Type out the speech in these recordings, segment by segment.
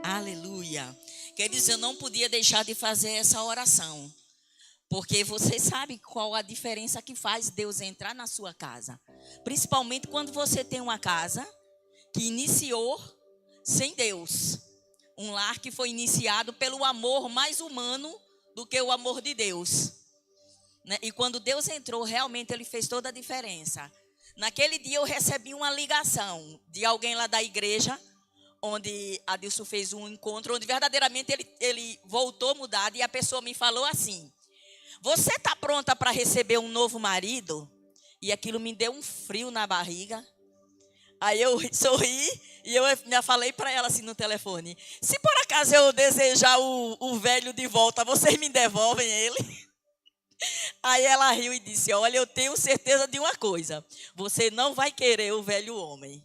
Aleluia. Quer dizer, eu não podia deixar de fazer essa oração. Porque você sabe qual a diferença que faz Deus entrar na sua casa. Principalmente quando você tem uma casa que iniciou sem Deus. Um lar que foi iniciado pelo amor mais humano do que o amor de Deus. Né? E quando Deus entrou, realmente Ele fez toda a diferença. Naquele dia eu recebi uma ligação de alguém lá da igreja, onde Adilson fez um encontro, onde verdadeiramente ele voltou mudado, e a pessoa me falou assim: você está pronta para receber um novo marido? E aquilo me deu um frio na barriga. Aí eu sorri e eu me falei para ela assim no telefone: se por acaso eu desejar o velho de volta, vocês me devolvem ele? Aí ela riu e disse: olha, eu tenho certeza de uma coisa, você não vai querer o velho homem.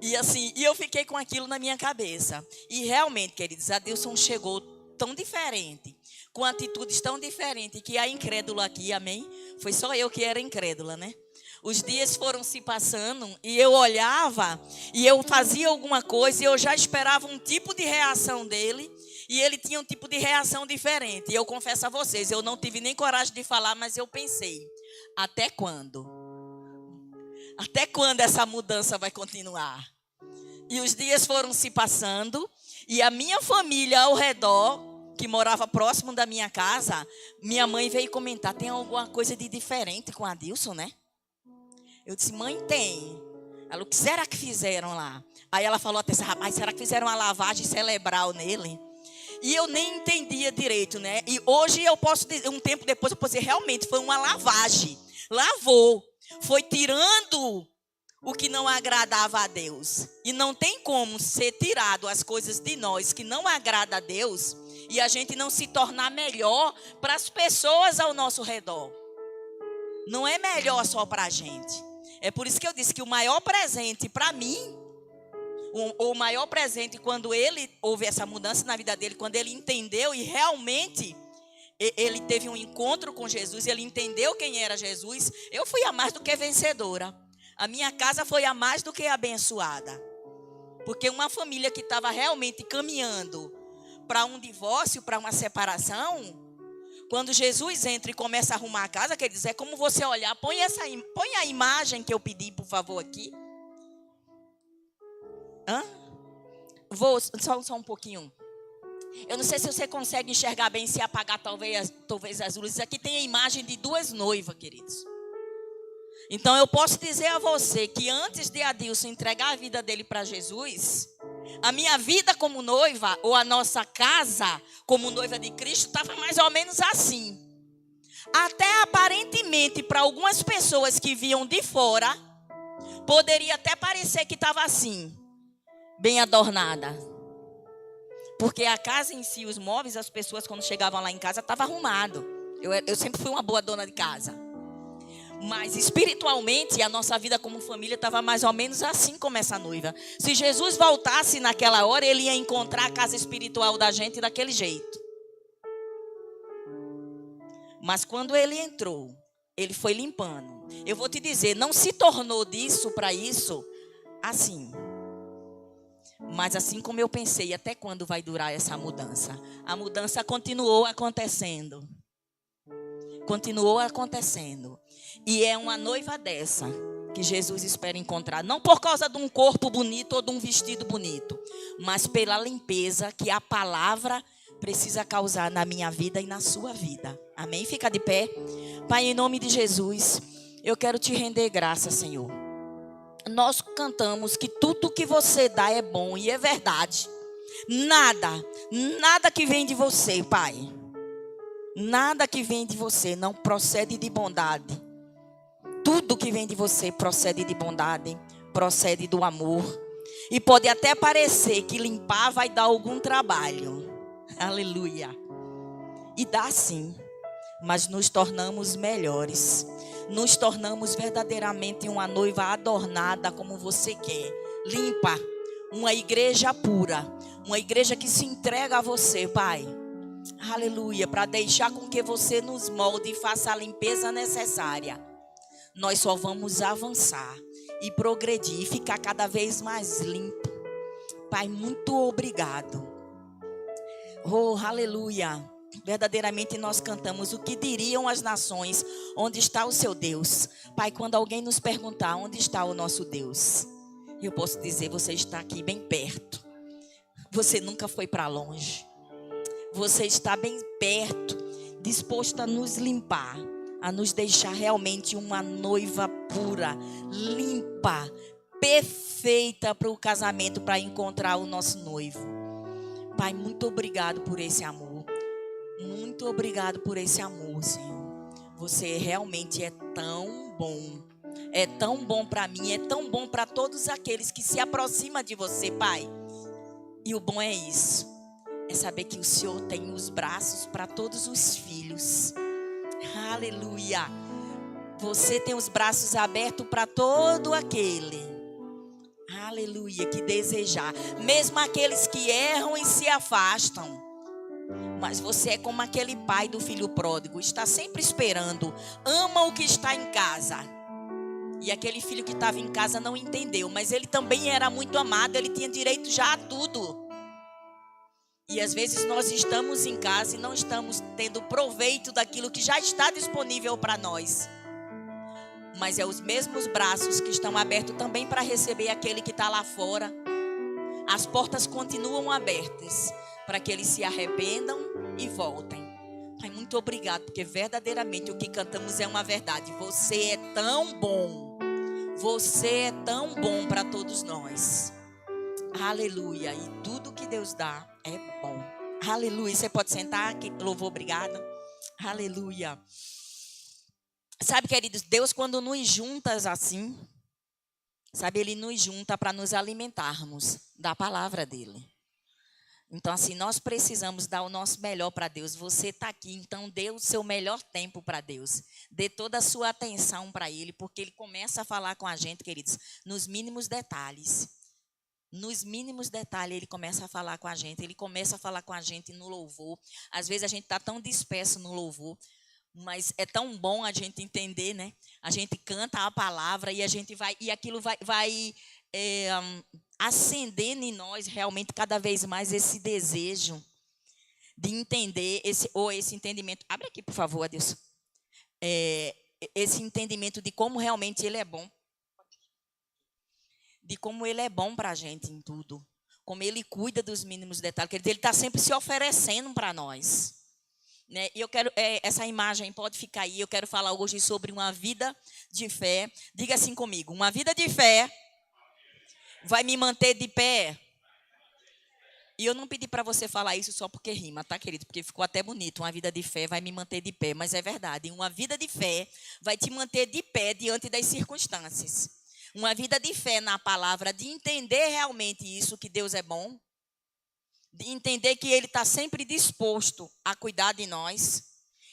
E assim, eu fiquei com aquilo na minha cabeça. E realmente, queridos, Adilson chegou tão diferente, com atitudes tão diferentes, que a incrédula aqui, amém? Foi só eu que era incrédula, né? Os dias foram se passando e eu olhava e eu fazia alguma coisa e eu já esperava um tipo de reação dele, e ele tinha um tipo de reação diferente. E eu confesso a vocês, eu não tive nem coragem de falar, mas eu pensei: até quando? Até quando essa mudança vai continuar? E os dias foram se passando e a minha família ao redor, que morava próximo da minha casa, minha mãe veio comentar: tem alguma coisa de diferente com Adilson, né? Eu disse: mãe, tem. Ela: o que será que fizeram lá? Aí ela falou até: rapaz, será que fizeram uma lavagem cerebral nele? E eu nem entendia direito, né? E hoje eu posso dizer, um tempo depois eu posso dizer, realmente foi uma lavagem. Lavou. Foi tirando o que não agradava a Deus. E não tem como ser tirado as coisas de nós que não agrada a Deus e a gente não se tornar melhor para as pessoas ao nosso redor. Não é melhor só para a gente. É por isso que eu disse que o maior presente para mim, o maior presente quando ele houve essa mudança na vida dele, quando ele entendeu e realmente ele teve um encontro com Jesus, ele entendeu quem era Jesus, eu fui a mais do que vencedora. A minha casa foi a mais do que abençoada. Porque uma família que estava realmente caminhando para um divórcio, para uma separação, quando Jesus entra e começa a arrumar a casa, quer dizer, é como você olhar, põe a imagem que eu pedi, por favor, aqui. Vou só um pouquinho. Eu não sei se você consegue enxergar bem, se apagar talvez as luzes. Aqui tem a imagem de duas noivas, queridos. Então eu posso dizer a você que antes de Adilson entregar a vida dele para Jesus, a minha vida como noiva, ou a nossa casa como noiva de Cristo, estava mais ou menos assim. Até aparentemente para algumas pessoas que viam de fora, poderia até parecer que estava assim, bem adornada. Porque a casa em si, os móveis, as pessoas quando chegavam lá em casa, estava arrumado. Eu sempre fui uma boa dona de casa. Mas espiritualmente, a nossa vida como família estava mais ou menos assim como essa noiva. Se Jesus voltasse naquela hora, ele ia encontrar a casa espiritual da gente daquele jeito. Mas quando ele entrou, ele foi limpando. Eu vou te dizer, não se tornou disso para isso assim. Mas assim como eu pensei, até quando vai durar essa mudança? A mudança continuou acontecendo. Continuou acontecendo. E é uma noiva dessa que Jesus espera encontrar. Não por causa de um corpo bonito ou de um vestido bonito, mas pela limpeza que a palavra precisa causar na minha vida e na sua vida. Amém? Fica de pé. Pai, em nome de Jesus, eu quero te render graça, Senhor. Nós cantamos que tudo que você dá é bom e é verdade. Nada que vem de você, Pai. Nada que vem de você não procede de bondade. Tudo que vem de você procede de bondade, procede do amor. E pode até parecer que limpar vai dar algum trabalho. Aleluia. E dá sim, mas nos tornamos melhores. Nos tornamos verdadeiramente uma noiva adornada como você quer. Limpa. Uma igreja pura. Uma igreja que se entrega a você, Pai. Aleluia. Para deixar com que você nos molde e faça a limpeza necessária. Nós só vamos avançar e progredir e ficar cada vez mais limpo. Pai, muito obrigado. Oh, aleluia. Verdadeiramente nós cantamos: o que diriam as nações? Onde está o seu Deus? Pai, quando alguém nos perguntar onde está o nosso Deus, eu posso dizer: você está aqui bem perto. Você nunca foi para longe. Você está bem perto, disposto a nos limpar, a nos deixar realmente uma noiva pura, limpa, perfeita para o casamento, para encontrar o nosso noivo. Pai, muito obrigado por esse amor. Muito obrigado por esse amor, Senhor. Você realmente é tão bom. É tão bom para mim, é tão bom para todos aqueles que se aproximam de você, Pai. E o bom é isso. É saber que o Senhor tem os braços para todos os filhos. Aleluia. Você tem os braços abertos para todo aquele. Aleluia, que desejar. Mesmo aqueles que erram e se afastam. Mas você é como aquele pai do filho pródigo. Está sempre esperando. Ama o que está em casa. E aquele filho que estava em casa não entendeu. Mas ele também era muito amado. Ele tinha direito já a tudo. E às vezes nós estamos em casa e não estamos tendo proveito daquilo que já está disponível para nós. Mas é os mesmos braços que estão abertos também para receber aquele que está lá fora. As portas continuam abertas para que eles se arrependam e voltem. Pai, muito obrigado, porque verdadeiramente o que cantamos é uma verdade. Você é tão bom. Você é tão bom para todos nós. Aleluia. E tudo que Deus dá é bom. Aleluia. Você pode sentar? Louvor, obrigado. Aleluia. Sabe, queridos, Deus quando nos junta assim, sabe, Ele nos junta para nos alimentarmos da palavra dEle. Então, assim, nós precisamos dar o nosso melhor para Deus. Você está aqui, então dê o seu melhor tempo para Deus. Dê toda a sua atenção para Ele, porque Ele começa a falar com a gente, queridos, nos mínimos detalhes. Nos mínimos detalhes Ele começa a falar com a gente. Ele começa a falar com a gente no louvor. Às vezes a gente está tão disperso no louvor, mas é tão bom a gente entender, né? A gente canta a palavra e a gente vai, e aquilo vai acendendo em nós realmente cada vez mais esse desejo de entender esse entendimento. Abre aqui, por favor, Adilson. Esse entendimento de como realmente Ele é bom. De como Ele é bom para a gente em tudo. Como Ele cuida dos mínimos detalhes. Ele está sempre se oferecendo para nós. Né? E eu quero, essa imagem pode ficar aí. Eu quero falar hoje sobre uma vida de fé. Diga assim comigo: uma vida de fé vai me manter de pé. E eu não pedi para você falar isso só porque rima, tá, querido? Porque ficou até bonito. Uma vida de fé vai me manter de pé. Mas é verdade. Uma vida de fé vai te manter de pé diante das circunstâncias. Uma vida de fé na palavra, de entender realmente isso, que Deus é bom. De entender que Ele está sempre disposto a cuidar de nós.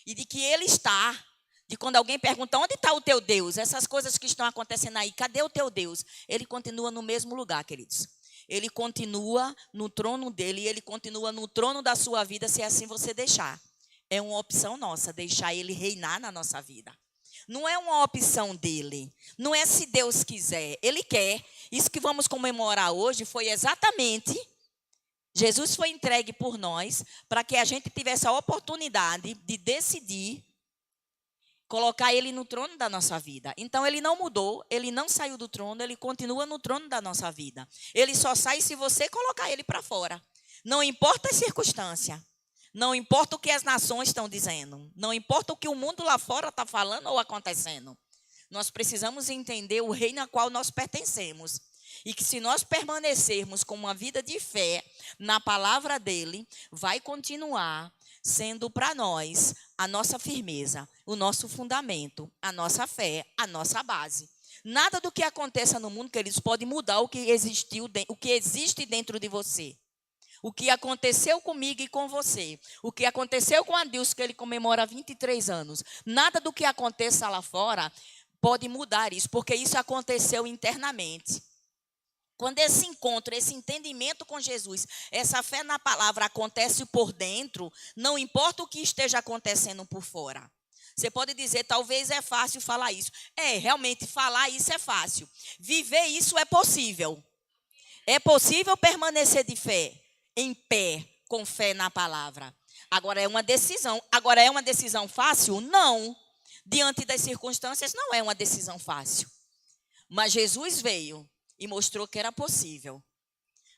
E de que Ele está. De quando alguém pergunta: onde está o teu Deus? Essas coisas que estão acontecendo aí, cadê o teu Deus? Ele continua no mesmo lugar, queridos. Ele continua no trono dele. E Ele continua no trono da sua vida, se assim você deixar. É uma opção nossa, deixar Ele reinar na nossa vida. Não é uma opção dele. Não é se Deus quiser. Ele quer. Isso que vamos comemorar hoje foi exatamente... Jesus foi entregue por nós para que a gente tivesse a oportunidade de decidir colocar Ele no trono da nossa vida. Então, Ele não mudou, Ele não saiu do trono, Ele continua no trono da nossa vida. Ele só sai se você colocar Ele para fora. Não importa a circunstância. Não importa o que as nações estão dizendo. Não importa o que o mundo lá fora está falando ou acontecendo. Nós precisamos entender o reino a qual nós pertencemos. E que se nós permanecermos com uma vida de fé na palavra dele, vai continuar sendo para nós a nossa firmeza, o nosso fundamento, a nossa fé, a nossa base. Nada do que aconteça no mundo, queridos, pode mudar o que existe dentro de você. O que aconteceu comigo e com você. O que aconteceu com Adilson, que ele comemora 23 anos. Nada do que aconteça lá fora pode mudar isso, porque isso aconteceu internamente. Quando esse encontro, esse entendimento com Jesus, essa fé na palavra acontece por dentro, não importa o que esteja acontecendo por fora. Você pode dizer: talvez é fácil falar isso. Realmente falar isso é fácil. Viver isso é possível. É possível permanecer de fé, em pé, com fé na palavra. Agora é uma decisão. Agora é uma decisão fácil? Não. Diante das circunstâncias, não é uma decisão fácil. Mas Jesus veio e mostrou que era possível.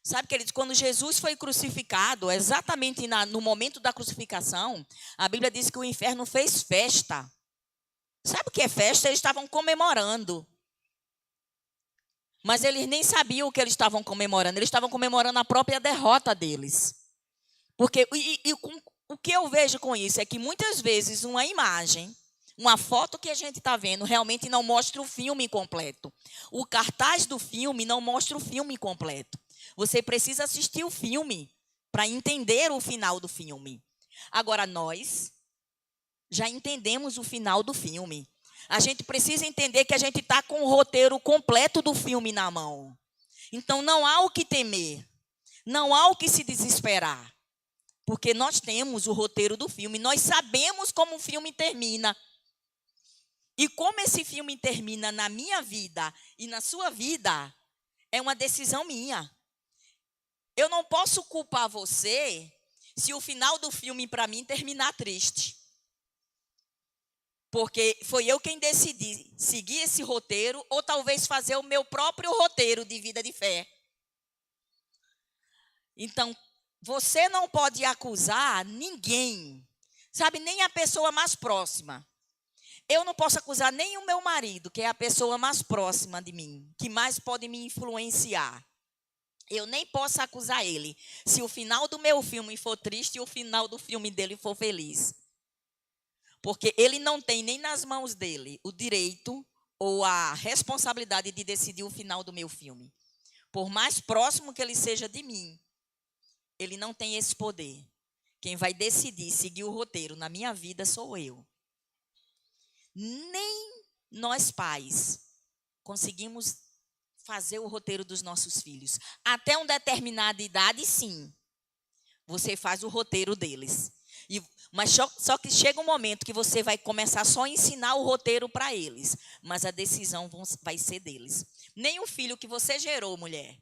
Sabe, queridos, quando Jesus foi crucificado, exatamente no momento da crucificação, a Bíblia diz que o inferno fez festa. Sabe o que é festa? Eles estavam comemorando. Mas eles nem sabiam o que eles estavam comemorando. Eles estavam comemorando a própria derrota deles. Porque o que eu vejo com isso é que muitas vezes uma imagem, uma foto que a gente está vendo realmente não mostra o filme completo. O cartaz do filme não mostra o filme completo. Você precisa assistir o filme para entender o final do filme. Agora, nós já entendemos o final do filme. A gente precisa entender que a gente está com o roteiro completo do filme na mão. Então, não há o que temer. Não há o que se desesperar. Porque nós temos o roteiro do filme. Nós sabemos como o filme termina. E como esse filme termina na minha vida e na sua vida, é uma decisão minha. Eu não posso culpar você se o final do filme, para mim, terminar triste. Porque foi eu quem decidi seguir esse roteiro ou talvez fazer o meu próprio roteiro de vida de fé. Então, você não pode acusar ninguém, sabe, nem a pessoa mais próxima. Eu não posso acusar nem o meu marido, que é a pessoa mais próxima de mim, que mais pode me influenciar. Eu nem posso acusar ele se o final do meu filme for triste e o final do filme dele for feliz. Porque ele não tem nem nas mãos dele o direito ou a responsabilidade de decidir o final do meu filme. Por mais próximo que ele seja de mim, ele não tem esse poder. Quem vai decidir seguir o roteiro na minha vida sou eu. Nem nós pais conseguimmo fazer o roteiro dos nossos filhos. Até uma determinada idade, sim. Você faz o roteiro deles. Mas só que chega um momento que você vai começar só a ensinar o roteiro para eles. Mas a decisão vai ser deles. Nem o filho que você gerou, mulher.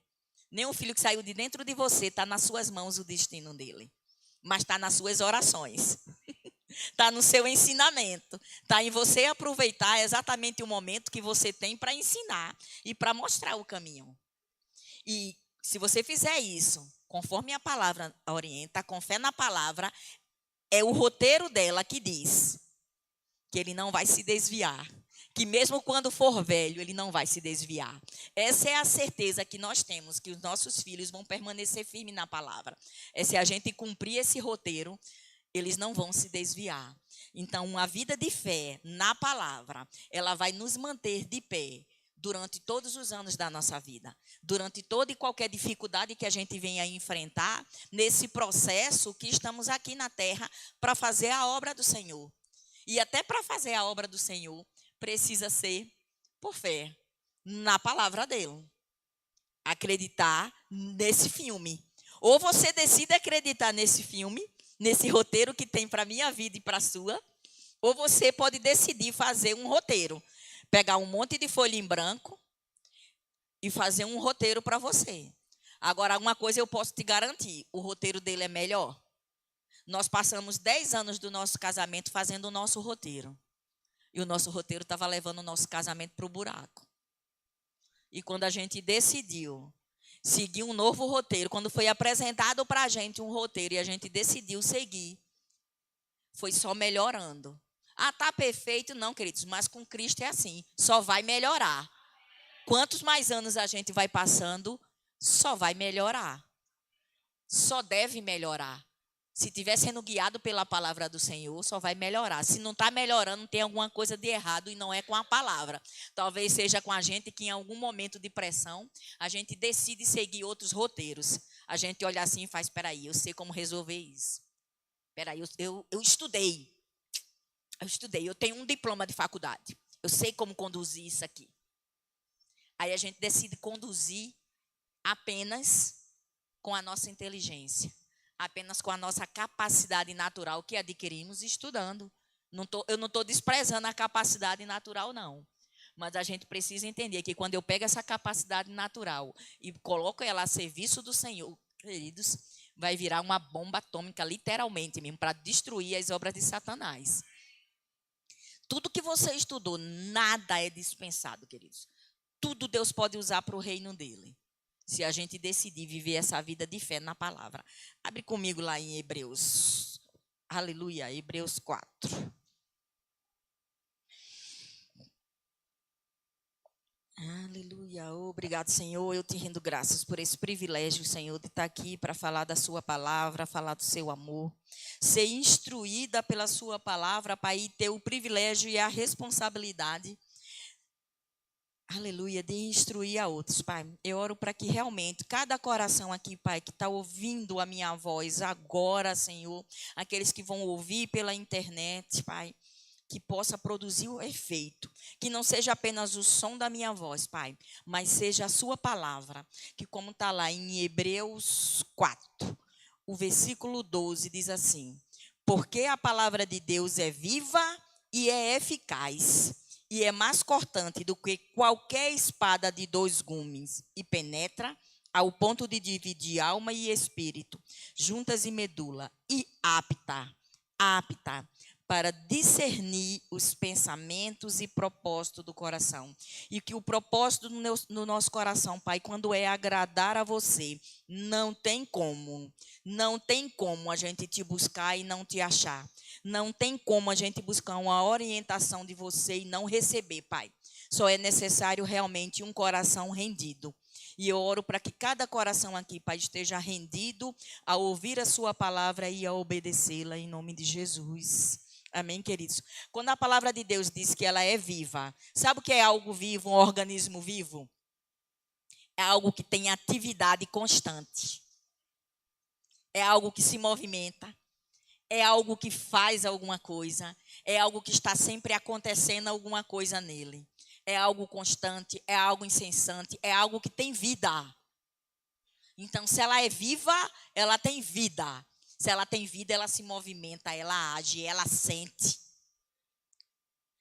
Nem o filho que saiu de dentro de você, está nas suas mãos o destino dele. Mas está nas suas orações. Está no seu ensinamento. Está em você aproveitar exatamente o momento que você tem para ensinar e para mostrar o caminho. E se você fizer isso, conforme a palavra orienta, com fé na palavra, é o roteiro dela que diz que ele não vai se desviar. Que mesmo quando for velho, ele não vai se desviar. Essa é a certeza que nós temos, que os nossos filhos vão permanecer firmes na palavra. É se a gente cumprir esse roteiro, eles não vão se desviar. Então, uma vida de fé na palavra, ela vai nos manter de pé durante todos os anos da nossa vida. Durante toda e qualquer dificuldade que a gente venha enfrentar, nesse processo que estamos aqui na terra para fazer a obra do Senhor. E até para fazer a obra do Senhor, precisa ser por fé na palavra dele. Acreditar nesse filme. Ou você decide acreditar nesse filme, nesse roteiro que tem para a minha vida e para a sua, ou você pode decidir fazer um roteiro. Pegar um monte de folha em branco e fazer um roteiro para você. Agora, uma coisa eu posso te garantir, o roteiro dele é melhor. Nós passamos 10 anos do nosso casamento fazendo o nosso roteiro. E o nosso roteiro estava levando o nosso casamento para o buraco. E quando a gente decidiu seguir um novo roteiro, quando foi apresentado para a gente um roteiro e a gente decidiu seguir, foi só melhorando. Ah, tá perfeito? Não, queridos, mas com Cristo é assim, só vai melhorar. Quantos mais anos a gente vai passando, só vai melhorar. Só deve melhorar. Se estiver sendo guiado pela palavra do Senhor, só vai melhorar. Se não está melhorando, tem alguma coisa de errado e não é com a palavra. Talvez seja com a gente que em algum momento de pressão, a gente decide seguir outros roteiros. A gente olha assim e faz, espera aí, eu sei como resolver isso. Espera aí, eu estudei. Eu tenho um diploma de faculdade. Eu sei como conduzir isso aqui. Aí a gente decide conduzir apenas com a nossa inteligência. Apenas com a nossa capacidade natural que adquirimos estudando. Eu não estou desprezando a capacidade natural, não. Mas a gente precisa entender que quando eu pego essa capacidade natural e coloco ela a serviço do Senhor, queridos, vai virar uma bomba atômica, literalmente mesmo, para destruir as obras de Satanás. Tudo que você estudou, nada é dispensado, queridos. Tudo Deus pode usar para o reino dele. Se a gente decidir viver essa vida de fé na palavra. Abre comigo lá em Hebreus. Aleluia, Hebreus 4. Aleluia, obrigado, Senhor. Eu te rendo graças por esse privilégio, Senhor, de estar aqui para falar da sua palavra, falar do seu amor, ser instruída pela sua palavra, Pai, e ter o privilégio e a responsabilidade, aleluia, de instruir a outros, Pai. Eu oro para que realmente cada coração aqui, Pai, que está ouvindo a minha voz agora, Senhor, aqueles que vão ouvir pela internet, Pai, que possa produzir o efeito, que não seja apenas o som da minha voz, Pai, mas seja a sua palavra, que como está lá em Hebreus 4, o versículo 12 diz assim: porque a palavra de Deus é viva e é eficaz, e é mais cortante do que qualquer espada de 2 gumes, e penetra ao ponto de dividir alma e espírito, juntas e medula, e apta para discernir os pensamentos e propósitos do coração. E que o propósito no nosso coração, Pai, quando é agradar a você, não tem como a gente te buscar e não te achar. Não tem como a gente buscar uma orientação de você e não receber, Pai. Só é necessário realmente um coração rendido. E eu oro para que cada coração aqui, Pai, esteja rendido a ouvir a sua palavra e a obedecê-la em nome de Jesus. Amém, queridos? Quando a palavra de Deus diz que ela é viva, sabe o que é algo vivo, um organismo vivo? É algo que tem atividade constante. É algo que se movimenta. É algo que faz alguma coisa. É algo que está sempre acontecendo alguma coisa nele. É algo constante, é algo incessante, é algo que tem vida. Então, se ela é viva, ela tem vida. Se ela tem vida, ela se movimenta, ela age, ela sente.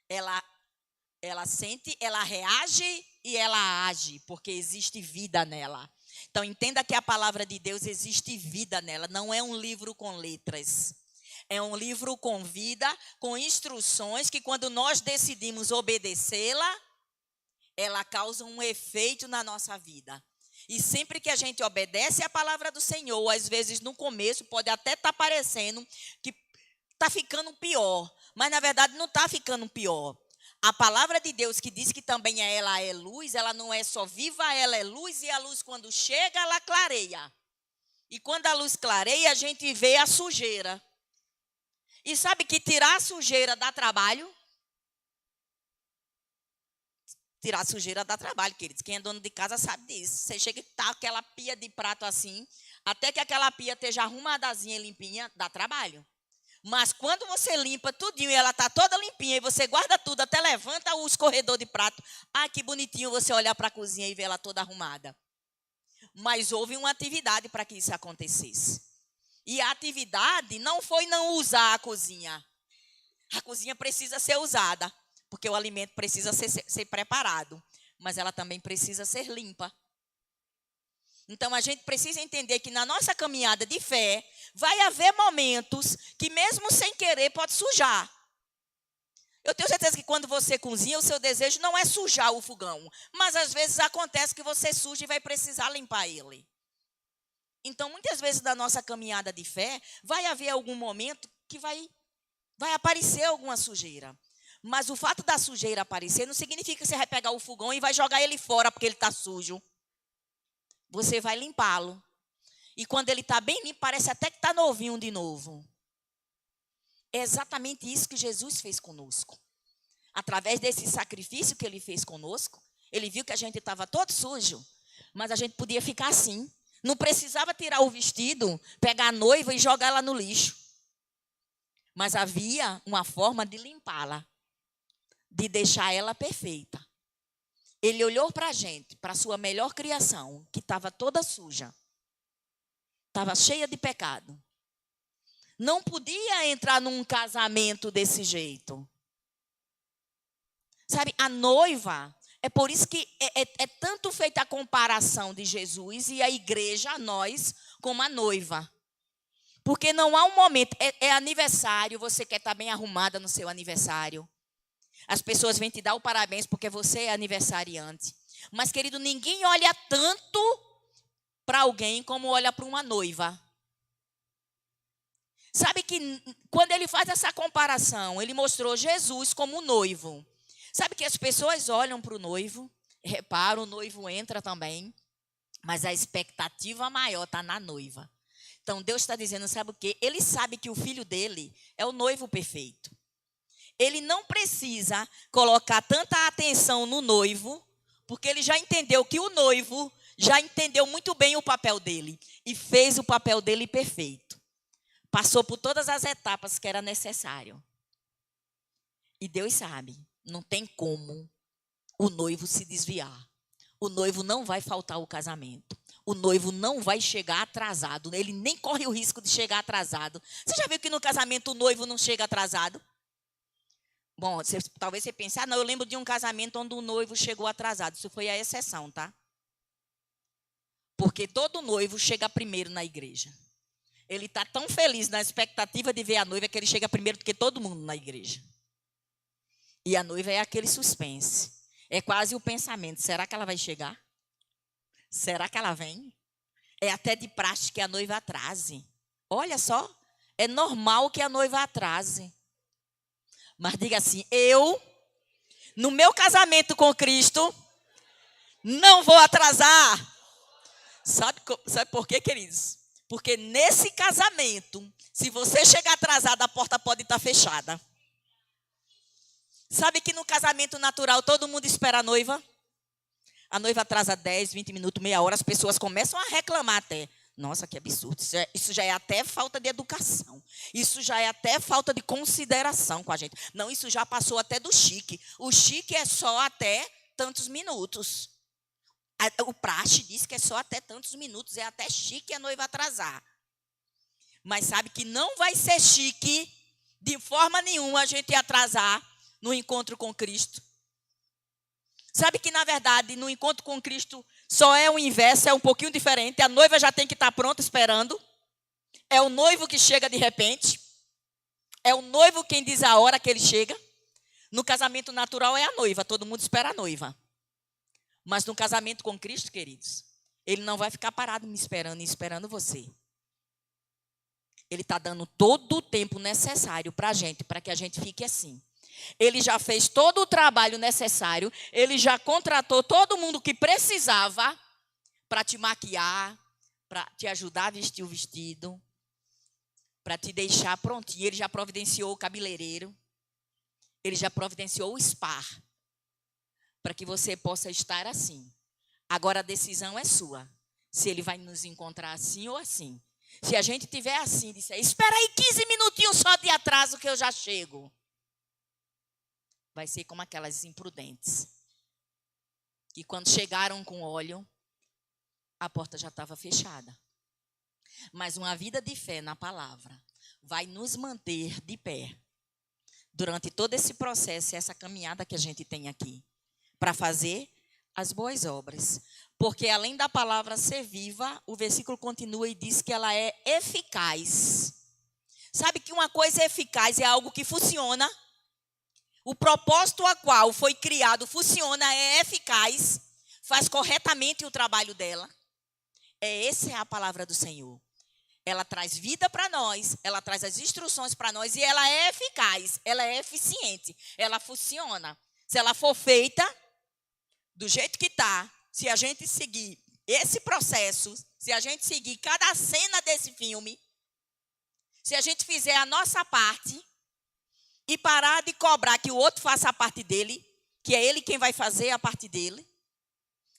Ela sente, ela reage e ela age, porque existe vida nela. Então, entenda que a palavra de Deus existe vida nela. Não é um livro com letras. É um livro com vida, com instruções que quando nós decidimos obedecê-la, ela causa um efeito na nossa vida. E sempre que a gente obedece a palavra do Senhor, às vezes no começo pode até estar parecendo que está ficando pior, mas na verdade não está ficando pior. A palavra de Deus que diz que também ela é luz, ela não é só viva, ela é luz, e a luz quando chega, ela clareia. E quando a luz clareia, a gente vê a sujeira. E sabe que tirar a sujeira dá trabalho? Tirar a sujeira dá trabalho, queridos. Quem é dono de casa sabe disso. Você chega e tá aquela pia de prato assim, até que aquela pia esteja arrumadazinha e limpinha, dá trabalho. Mas quando você limpa tudinho e ela está toda limpinha e você guarda tudo, até levanta o escorredor de prato. Ah, que bonitinho você olhar para a cozinha e ver ela toda arrumada. Mas houve uma atividade para que isso acontecesse. E a atividade não foi não usar a cozinha. A cozinha precisa ser usada, porque o alimento precisa ser preparado. Mas ela também precisa ser limpa. Então, a gente precisa entender que na nossa caminhada de fé, vai haver momentos que mesmo sem querer pode sujar. Eu tenho certeza que quando você cozinha, o seu desejo não é sujar o fogão. Mas às vezes acontece que você suja e vai precisar limpar ele. Então, muitas vezes na nossa caminhada de fé, vai haver algum momento que vai aparecer alguma sujeira. Mas o fato da sujeira aparecer não significa que você vai pegar o fogão e vai jogar ele fora porque ele está sujo. Você vai limpá-lo. E quando ele está bem limpo, parece até que está novinho de novo. É exatamente isso que Jesus fez conosco. Através desse sacrifício que ele fez conosco, ele viu que a gente estava todo sujo, mas a gente podia ficar assim. Não precisava tirar o vestido, pegar a noiva e jogar ela no lixo. Mas havia uma forma de limpá-la, de deixar ela perfeita. Ele olhou para a gente, para a sua melhor criação, que estava toda suja. Estava cheia de pecado. Não podia entrar num casamento desse jeito. Sabe, a noiva, é por isso que é tanto feita a comparação de Jesus e a igreja, nós, como a noiva. Porque não há um momento, é aniversário, você quer estar bem arrumada no seu aniversário. As pessoas vêm te dar o parabéns porque você é aniversariante. Mas, querido, ninguém olha tanto para alguém como olha para uma noiva. Sabe que quando ele faz essa comparação, ele mostrou Jesus como noivo. Sabe que as pessoas olham para o noivo, reparam, o noivo entra também, mas a expectativa maior está na noiva. Então Deus está dizendo, sabe o quê? Ele sabe que o filho dele é o noivo perfeito. Ele não precisa colocar tanta atenção no noivo, porque ele já entendeu que o noivo já entendeu muito bem o papel dele e fez o papel dele perfeito. Passou por todas as etapas que era necessário. E Deus sabe, não tem como o noivo se desviar. O noivo não vai faltar ao casamento. O noivo não vai chegar atrasado. Ele nem corre o risco de chegar atrasado. Você já viu que no casamento o noivo não chega atrasado? Bom, talvez você pense, não, eu lembro de um casamento onde o noivo chegou atrasado. Isso foi a exceção, tá? Porque todo noivo chega primeiro na igreja. Ele está tão feliz na expectativa de ver a noiva que ele chega primeiro do que todo mundo na igreja. E a noiva é aquele suspense. É quase o pensamento, será que ela vai chegar? Será que ela vem? É até de praxe que a noiva atrase. Olha só, é normal que a noiva atrase. Mas diga assim, eu, no meu casamento com Cristo, não vou atrasar. Sabe por quê, queridos? Porque nesse casamento, se você chegar atrasado, a porta pode estar fechada. Sabe que no casamento natural, todo mundo espera a noiva? A noiva atrasa 10, 20 minutos, meia hora, as pessoas começam a reclamar até. Nossa, que absurdo. Isso já é até falta de educação. Isso já é até falta de consideração com a gente. Não, isso já passou até do chique. O chique é só até tantos minutos. O praxe diz que é só até tantos minutos. É até chique a noiva atrasar. Mas sabe que não vai ser chique, de forma nenhuma, a gente atrasar no encontro com Cristo. Sabe que, na verdade, no encontro com Cristo, só é o inverso, é um pouquinho diferente. A noiva já tem que estar pronta esperando. É o noivo que chega de repente. É o noivo quem diz a hora que ele chega. No casamento natural é a noiva, todo mundo espera a noiva. Mas no casamento com Cristo, queridos, ele não vai ficar parado me esperando e esperando você. Ele está dando todo o tempo necessário para a gente, para que a gente fique assim. Ele já fez todo o trabalho necessário, ele já contratou todo mundo que precisava para te maquiar, para te ajudar a vestir o vestido, para te deixar prontinho. Ele já providenciou o cabeleireiro, ele já providenciou o spa, para que você possa estar assim. Agora a decisão é sua, se ele vai nos encontrar assim ou assim. Se a gente tiver assim, disser, espera aí 15 minutinhos só de atraso que eu já chego. Vai ser como aquelas imprudentes, que quando chegaram com óleo, a porta já estava fechada. Mas uma vida de fé na palavra vai nos manter de pé durante todo esse processo, essa caminhada que a gente tem aqui, para fazer as boas obras. Porque além da palavra ser viva, o versículo continua e diz que ela é eficaz. Sabe que uma coisa eficaz é algo que funciona? O propósito a qual foi criado funciona, é eficaz, faz corretamente o trabalho dela. Essa é a palavra do Senhor. Ela traz vida para nós, ela traz as instruções para nós e ela é eficaz, ela é eficiente, ela funciona. Se ela for feita do jeito que está, se a gente seguir esse processo, se a gente seguir cada cena desse filme, se a gente fizer a nossa parte e parar de cobrar que o outro faça a parte dele, que é ele quem vai fazer a parte dele,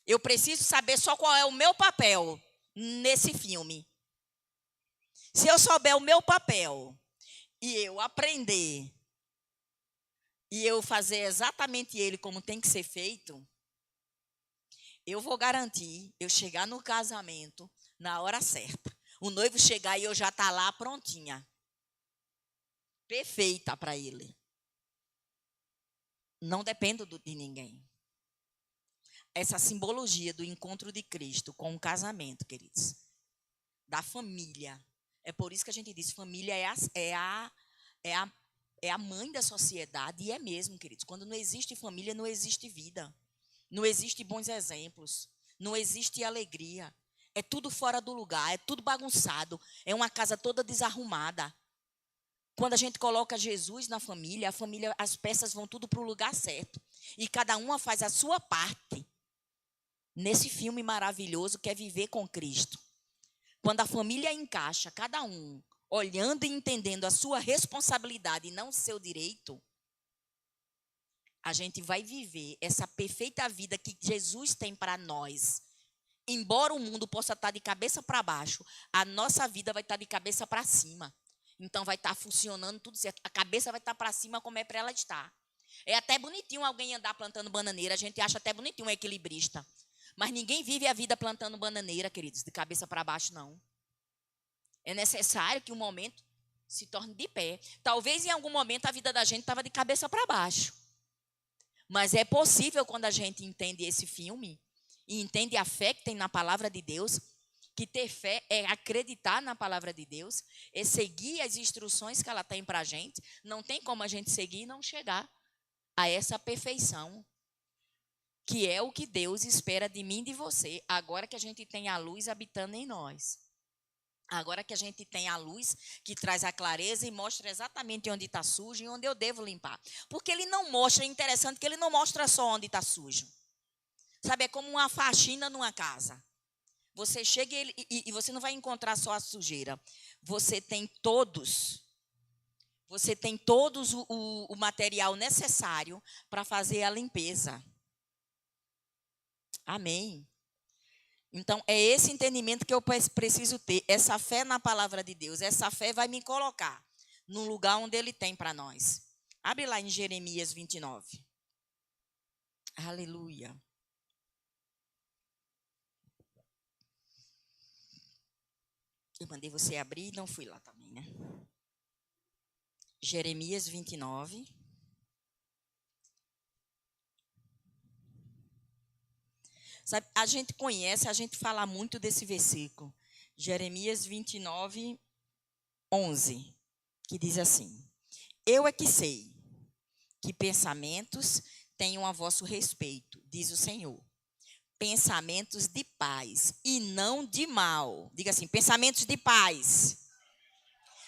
eu preciso saber só qual é o meu papel nesse filme. Se eu souber o meu papel e eu aprender e eu fazer exatamente ele como tem que ser feito, eu vou garantir eu chegar no casamento na hora certa. O noivo chegar e eu já estar lá prontinha. Perfeita para ele. não dependo de ninguém. Essa simbologia do encontro de Cristo com o casamento, queridos, da família. É por isso que a gente diz, família é a mãe da sociedade, e é mesmo, queridos. Quando não existe família, não existe vida. Não existe bons exemplos. Não existe alegria. É tudo fora do lugar, é tudo bagunçado. É uma casa toda desarrumada. Quando a gente coloca Jesus na família, as peças vão tudo para o lugar certo. E cada uma faz a sua parte. Nesse filme maravilhoso que é Viver com Cristo. Quando a família encaixa, cada um olhando e entendendo a sua responsabilidade e não o seu direito, a gente vai viver essa perfeita vida que Jesus tem para nós. Embora o mundo possa estar de cabeça para baixo, a nossa vida vai estar de cabeça para cima. Então vai estar funcionando tudo certo. A cabeça vai estar para cima como é para ela estar. É até bonitinho alguém andar plantando bananeira. A gente acha até bonitinho um equilibrista. Mas ninguém vive a vida plantando bananeira, queridos, de cabeça para baixo, não. É necessário que um momento se torne de pé. Talvez em algum momento a vida da gente estava de cabeça para baixo. Mas é possível, quando a gente entende esse filme e entende a fé que tem na palavra de Deus, que ter fé é acreditar na palavra de Deus, é seguir as instruções que ela tem para a gente. Não tem como a gente seguir e não chegar a essa perfeição, que é o que Deus espera de mim e de você, agora que a gente tem a luz habitando em nós. Agora que a gente tem a luz que traz a clareza e mostra exatamente onde está sujo e onde eu devo limpar. Porque ele não mostra, é interessante que ele não mostra só onde está sujo. Sabe, é como uma faxina numa casa. Você chega e você não vai encontrar só a sujeira. Você tem todos o material necessário para fazer a limpeza. Amém. Então, é esse entendimento que eu preciso ter, essa fé na palavra de Deus. Essa fé vai me colocar no lugar onde Ele tem para nós. Abre lá em Jeremias 29. Aleluia. Eu mandei você abrir e não fui lá também, né? Jeremias 29. Sabe, a gente conhece, a gente fala muito desse versículo. Jeremias 29, 11. Que diz assim: Eu é que sei que pensamentos tenham a vosso respeito, diz o Senhor. Pensamentos de paz e não de mal. Diga assim, pensamentos de paz.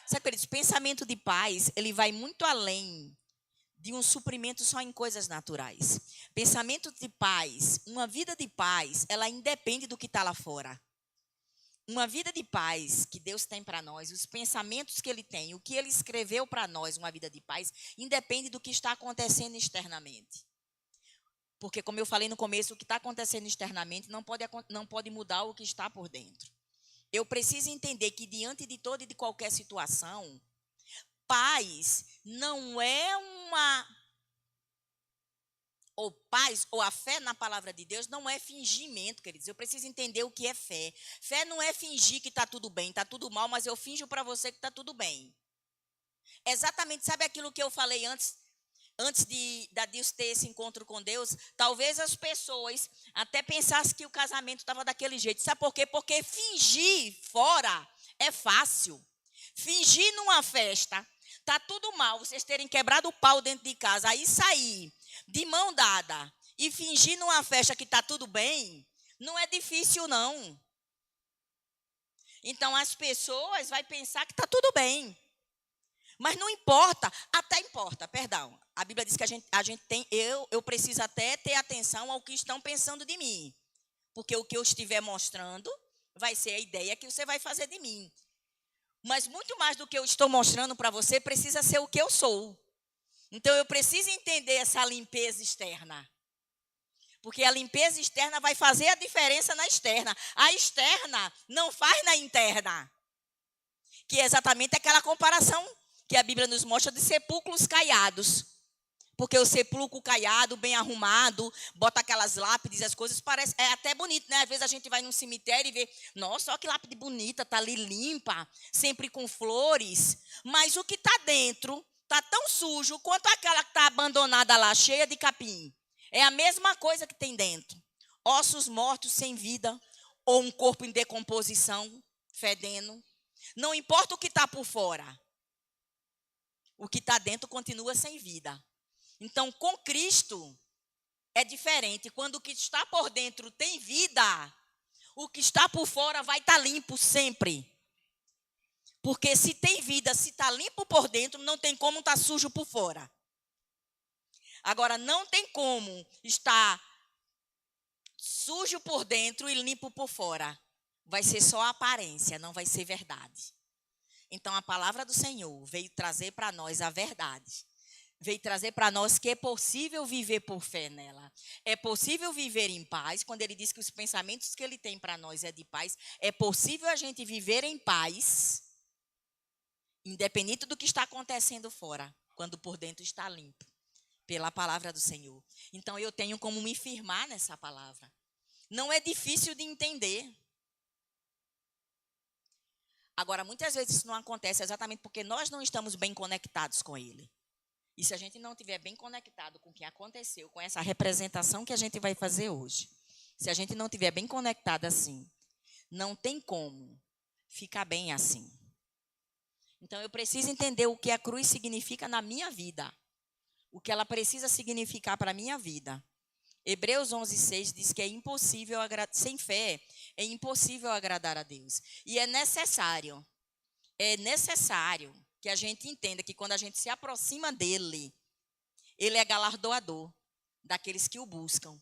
Sabe, queridos, pensamento de paz, ele vai muito além de um suprimento só em coisas naturais. Pensamento de paz, uma vida de paz, ela independe do que está lá fora. Uma vida de paz que Deus tem para nós, os pensamentos que Ele tem, o que Ele escreveu para nós, uma vida de paz, independe do que está acontecendo externamente. Porque, como eu falei no começo, o que está acontecendo externamente não pode mudar o que está por dentro. Eu preciso entender que, diante de toda e de qualquer situação, paz não é paz, ou a fé na palavra de Deus não é fingimento, queridos. Eu preciso entender o que é fé. Fé não é fingir que está tudo bem, está tudo mal, mas eu finjo para você que está tudo bem. Exatamente, sabe aquilo que eu falei antes de Deus ter esse encontro com Deus? Talvez as pessoas até pensassem que o casamento estava daquele jeito. Sabe por quê? Porque fingir fora é fácil. Fingir numa festa, tá tudo mal, vocês terem quebrado o pau dentro de casa, aí sair de mão dada e fingir numa festa que tá tudo bem, não é difícil não. Então as pessoas vão pensar que tá tudo bem. Mas não importa, até importa, perdão. A Bíblia diz que a gente tem, eu preciso até ter atenção ao que estão pensando de mim. Porque o que eu estiver mostrando vai ser a ideia que você vai fazer de mim. Mas muito mais do que eu estou mostrando para você, precisa ser o que eu sou. Então, eu preciso entender essa limpeza externa. Porque a limpeza externa vai fazer a diferença na externa. A externa não faz na interna. Que é exatamente aquela comparação que a Bíblia nos mostra de sepulcros caiados. Porque o sepulcro caiado, bem arrumado, bota aquelas lápides, as coisas, parece, é até bonito, né? Às vezes a gente vai num cemitério e vê, nossa, olha que lápide bonita, tá ali limpa, sempre com flores. Mas o que está dentro está tão sujo quanto aquela que está abandonada lá, cheia de capim. É a mesma coisa que tem dentro. Ossos mortos sem vida, ou um corpo em decomposição, fedendo. Não importa o que está por fora. O que está dentro continua sem vida. Então, com Cristo, é diferente. Quando o que está por dentro tem vida, o que está por fora vai estar limpo sempre. Porque se tem vida, se está limpo por dentro, não tem como estar sujo por fora. Agora, não tem como estar sujo por dentro e limpo por fora. Vai ser só aparência, não vai ser verdade. Então, a palavra do Senhor veio trazer para nós a verdade. Veio trazer para nós que é possível viver por fé nela. É possível viver em paz. Quando ele diz que os pensamentos que ele tem para nós é de paz, é possível a gente viver em paz, independente do que está acontecendo fora, quando por dentro está limpo, pela palavra do Senhor. Então, eu tenho como me firmar nessa palavra. Não é difícil de entender. Agora, muitas vezes isso não acontece exatamente porque nós não estamos bem conectados com ele. E se a gente não estiver bem conectado com o que aconteceu, com essa representação que a gente vai fazer hoje, se a gente não estiver bem conectado assim, não tem como ficar bem assim. Então, eu preciso entender o que a cruz significa na minha vida. O que ela precisa significar para a minha vida. Hebreus 11:6 diz que é impossível, sem fé, é impossível agradar a Deus. E é necessário que a gente entenda que quando a gente se aproxima dele, ele é galardoador daqueles que o buscam.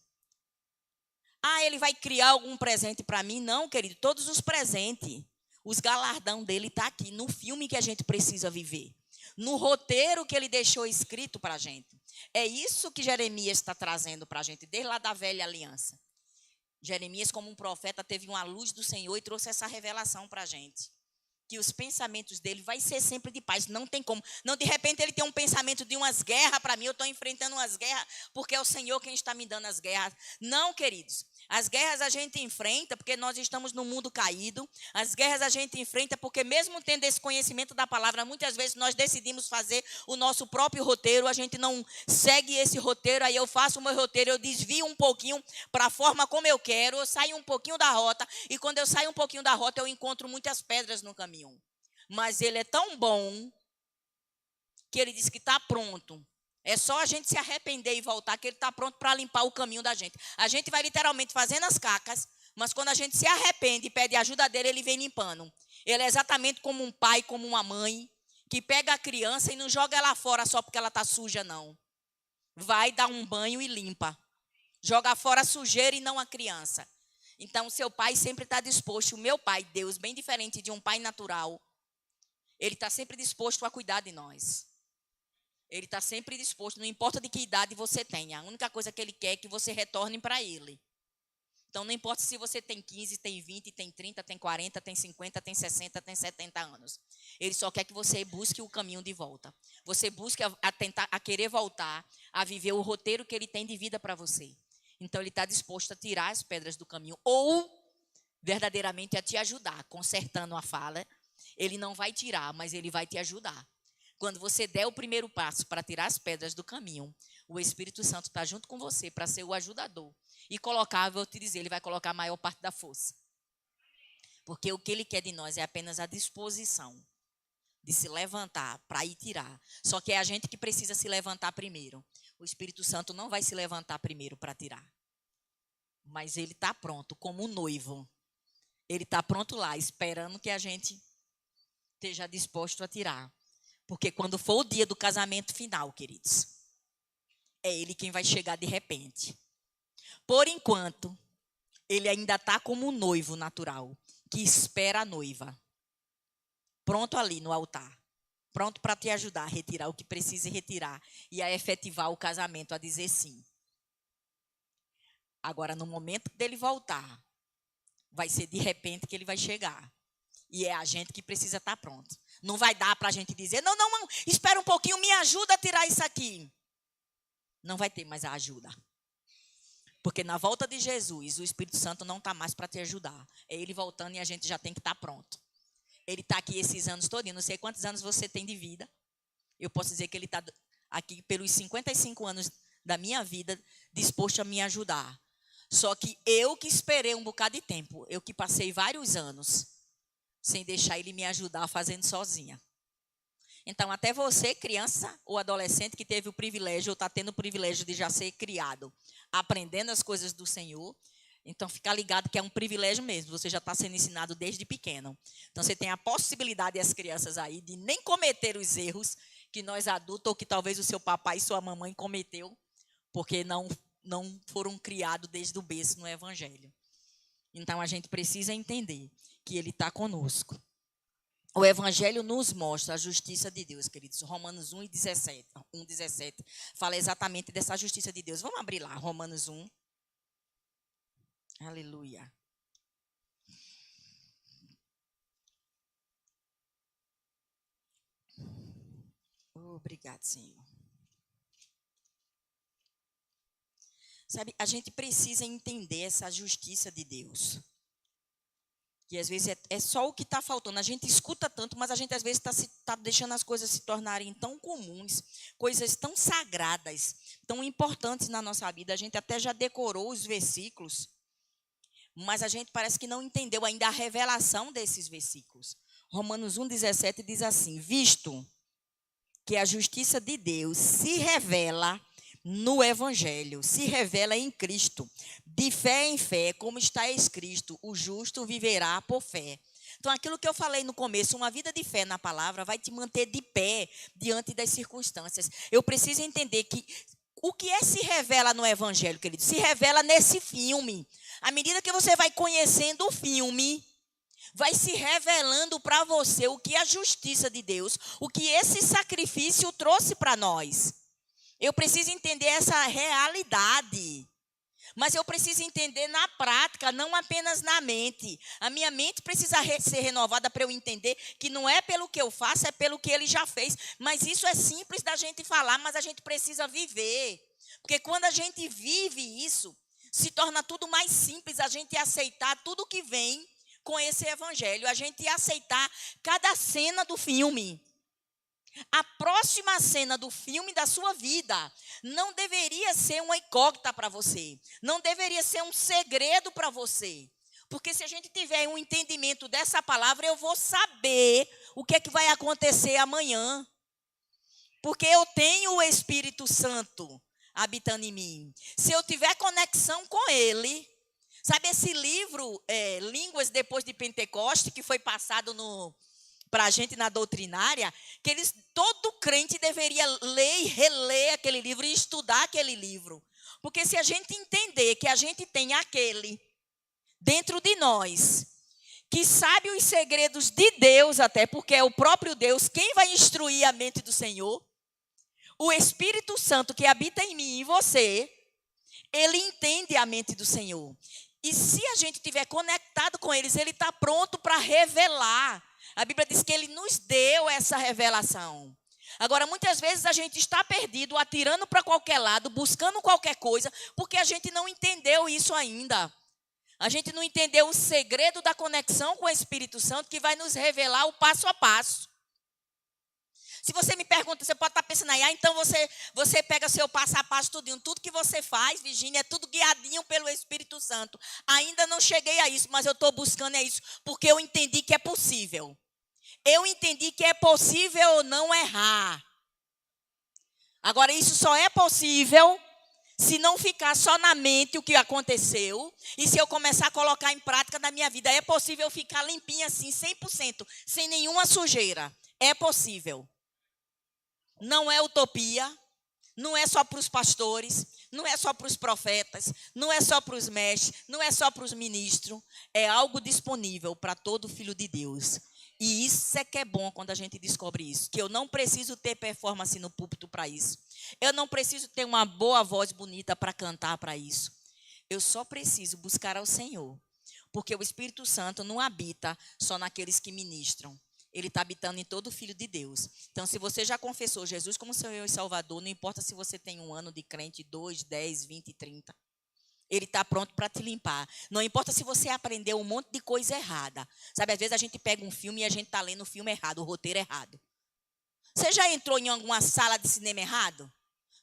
Ah, ele vai criar algum presente para mim? Não, querido, todos os presentes, os galardão dele está aqui, no filme que a gente precisa viver, no roteiro que ele deixou escrito para a gente. É isso que Jeremias está trazendo para a gente, desde lá da velha aliança. Jeremias, como um profeta, teve uma luz do Senhor e trouxe essa revelação para a gente. Que os pensamentos dele vai ser sempre de paz, não tem como. Não, de repente, ele tem um pensamento de umas guerras para mim, eu estou enfrentando umas guerras, porque é o Senhor quem está me dando as guerras. Não, queridos. As guerras a gente enfrenta porque nós estamos no mundo caído. As guerras a gente enfrenta porque mesmo tendo esse conhecimento da palavra, muitas vezes nós decidimos fazer o nosso próprio roteiro, a gente não segue esse roteiro, aí eu faço o meu roteiro, eu desvio um pouquinho para a forma como eu quero, eu saio um pouquinho da rota, e quando eu saio um pouquinho da rota, eu encontro muitas pedras no caminho. Mas ele é tão bom que ele diz que está pronto. É só a gente se arrepender e voltar, que ele está pronto para limpar o caminho da gente. A gente vai literalmente fazendo as cacas, mas quando a gente se arrepende e pede ajuda dele, ele vem limpando. Ele é exatamente como um pai, como uma mãe, que pega a criança e não joga ela fora só porque ela está suja, não. Vai dar um banho e limpa. Joga fora a sujeira e não a criança. Então, seu pai sempre está disposto. O meu pai, Deus, bem diferente de um pai natural, ele está sempre disposto a cuidar de nós. Ele está sempre disposto, não importa de que idade você tenha. A única coisa que ele quer é que você retorne para ele. Então, não importa se você tem 15, tem 20, tem 30, tem 40, tem 50, tem 60, tem 70 anos. Ele só quer que você busque o caminho de volta. Você busque a querer voltar, a viver o roteiro que ele tem de vida para você. Então, ele está disposto a tirar as pedras do caminho ou, verdadeiramente, a te ajudar, consertando a fala. Ele não vai tirar, mas ele vai te ajudar. Quando você der o primeiro passo para tirar as pedras do caminho, o Espírito Santo está junto com você para ser o ajudador. E colocar, vou te dizer, ele vai colocar a maior parte da força. Porque o que ele quer de nós é apenas a disposição de se levantar para ir tirar. Só que é a gente que precisa se levantar primeiro. O Espírito Santo não vai se levantar primeiro para tirar. Mas ele está pronto, como um noivo. Ele está pronto lá, esperando que a gente esteja disposto a tirar. Porque quando for o dia do casamento final, queridos, é ele quem vai chegar de repente. Por enquanto, ele ainda está como um noivo natural, que espera a noiva. Pronto ali no altar. Pronto para te ajudar a retirar o que precisa retirar. E a efetivar o casamento, a dizer sim. Agora, no momento dele voltar, vai ser de repente que ele vai chegar. E é a gente que precisa estar pronto. Não vai dar para a gente dizer, não, espera um pouquinho, me ajuda a tirar isso aqui. Não vai ter mais a ajuda. Porque na volta de Jesus, o Espírito Santo não está mais para te ajudar. É ele voltando e a gente já tem que estar pronto. Ele está aqui esses anos todinhos. Não sei quantos anos você tem de vida. Eu posso dizer que ele está aqui pelos 55 anos da minha vida disposto a me ajudar. Só que eu que esperei um bocado de tempo, eu que passei vários anos sem deixar ele me ajudar fazendo sozinha. Então, até você, criança ou adolescente que teve o privilégio ou está tendo o privilégio de já ser criado, aprendendo as coisas do Senhor, então fica ligado que é um privilégio mesmo, você já está sendo ensinado desde pequeno. Então, você tem a possibilidade, as crianças aí, de nem cometer os erros que nós adultos, ou que talvez o seu papai e sua mamãe cometeu, porque não foram criados desde o berço no Evangelho. Então, a gente precisa entender que Ele está conosco. O Evangelho nos mostra a justiça de Deus, queridos. Romanos 1:17 fala exatamente dessa justiça de Deus. Vamos abrir lá, Romanos 1. Aleluia. Obrigado, Senhor. Sabe, a gente precisa entender essa justiça de Deus. Que às vezes é só o que está faltando. A gente escuta tanto, mas a gente às vezes está deixando as coisas se tornarem tão comuns, coisas tão sagradas, tão importantes na nossa vida. A gente até já decorou os versículos, mas a gente parece que não entendeu ainda a revelação desses versículos. Romanos 1:17 diz assim: visto que a justiça de Deus se revela no Evangelho, se revela em Cristo, de fé em fé, como está escrito, o justo viverá por fé. Então, aquilo que eu falei no começo, uma vida de fé na palavra vai te manter de pé diante das circunstâncias. Eu preciso entender que o que se revela no Evangelho, querido, se revela nesse filme. À medida que você vai conhecendo o filme, vai se revelando para você o que a justiça de Deus, o que esse sacrifício trouxe para nós. Eu preciso entender essa realidade. Mas eu preciso entender na prática, não apenas na mente. A minha mente precisa ser renovada para eu entender que não é pelo que eu faço, é pelo que ele já fez. Mas isso é simples da gente falar, mas a gente precisa viver. Porque quando a gente vive isso, se torna tudo mais simples a gente aceitar tudo que vem com esse evangelho. A gente aceitar cada cena do filme. A próxima cena do filme da sua vida não deveria ser uma incógnita para você. Não deveria ser um segredo para você. Porque se a gente tiver um entendimento dessa palavra, eu vou saber o que é que vai acontecer amanhã. Porque eu tenho o Espírito Santo habitando em mim. Se eu tiver conexão com Ele... Sabe esse livro, Línguas Depois de Pentecoste, que foi passado para a gente na doutrinária, que todo crente deveria ler e reler aquele livro e estudar aquele livro. Porque se a gente entender que a gente tem aquele dentro de nós, que sabe os segredos de Deus até, porque é o próprio Deus quem vai instruir a mente do Senhor, o Espírito Santo que habita em mim e em você, ele entende a mente do Senhor. E se a gente estiver conectado com eles, ele está pronto para revelar. A Bíblia diz que ele nos deu essa revelação. Agora, muitas vezes a gente está perdido, atirando para qualquer lado, buscando qualquer coisa, porque a gente não entendeu isso ainda. A gente não entendeu o segredo da conexão com o Espírito Santo, que vai nos revelar o passo a passo. Se você me pergunta, você pode estar pensando aí, então você pega seu passo a passo tudinho. Tudo que você faz, Virgínia, é tudo guiadinho pelo Espírito Santo. Ainda não cheguei a isso, mas eu estou buscando isso, porque eu entendi que é possível. Eu entendi que é possível não errar. Agora, isso só é possível se não ficar só na mente o que aconteceu e se eu começar a colocar em prática na minha vida. É possível ficar limpinha assim, 100%, sem nenhuma sujeira. É possível. Não é utopia, não é só para os pastores, não é só para os profetas, não é só para os mestres, não é só para os ministros. É algo disponível para todo filho de Deus. E isso é que é bom quando a gente descobre isso. Que eu não preciso ter performance no púlpito para isso. Eu não preciso ter uma boa voz bonita para cantar para isso. Eu só preciso buscar ao Senhor. Porque o Espírito Santo não habita só naqueles que ministram. Ele está habitando em todo filho de Deus. Então, se você já confessou Jesus como Senhor e Salvador, não importa se você tem 1 ano de crente, 2, 10, 20, 30. Ele está pronto para te limpar. Não importa se você aprendeu um monte de coisa errada. Sabe, às vezes a gente pega um filme e a gente está lendo o filme errado, o roteiro errado. Você já entrou em alguma sala de cinema errado?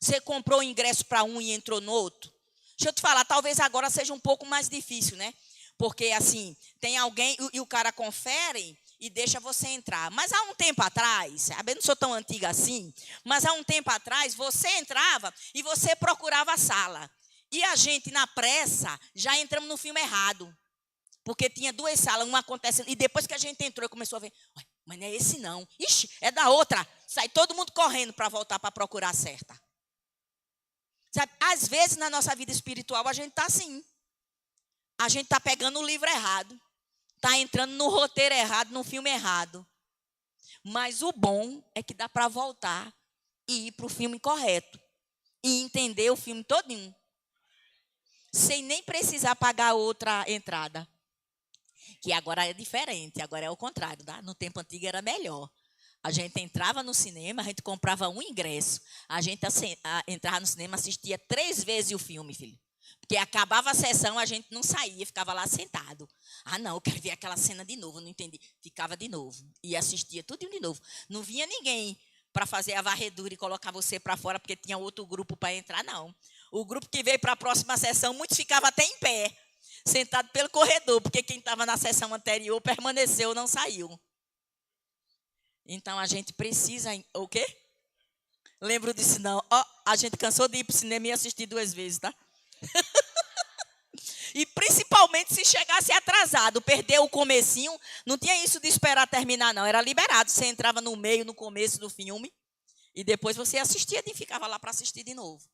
Você comprou o ingresso para um e entrou no outro? Deixa eu te falar, talvez agora seja um pouco mais difícil, né? Porque, assim, tem alguém e o cara confere e deixa você entrar. Mas há um tempo atrás, eu não sou tão antiga assim, mas há um tempo atrás, você entrava e você procurava a sala. E a gente, na pressa, já entramos no filme errado. Porque tinha duas salas, uma acontecendo. E depois que a gente entrou, e começou a ver, mas não é esse não. Ixi, é da outra. Sai todo mundo correndo para voltar para procurar a certa. Sabe, às vezes na nossa vida espiritual a gente está assim. A gente está pegando o livro errado. Está entrando no roteiro errado, no filme errado. Mas o bom é que dá para voltar e ir para o filme correto. E entender o filme todinho. Sem nem precisar pagar outra entrada. Que agora é diferente, agora é o contrário. Tá? No tempo antigo era melhor. A gente entrava no cinema, a gente comprava um ingresso. A gente entrava no cinema, assistia 3 vezes o filme, filho. Porque acabava a sessão, a gente não saía, ficava lá sentado. Ah, não, eu quero ver aquela cena de novo, não entendi. Ficava de novo e assistia tudo de novo. Não vinha ninguém para fazer a varredura e colocar você para fora, porque tinha outro grupo para entrar, não. O grupo que veio para a próxima sessão, muitos ficavam até em pé, sentado pelo corredor, porque quem estava na sessão anterior permaneceu, não saiu. Então, a gente precisa... O quê? Lembro disso, não. A gente cansou de ir para o cinema e assistir 2 vezes, tá? E principalmente se chegasse atrasado, perdeu o comecinho, não tinha isso de esperar terminar, não. Era liberado. Você entrava no meio, no começo do filme, e depois você assistia e ficava lá para assistir de novo.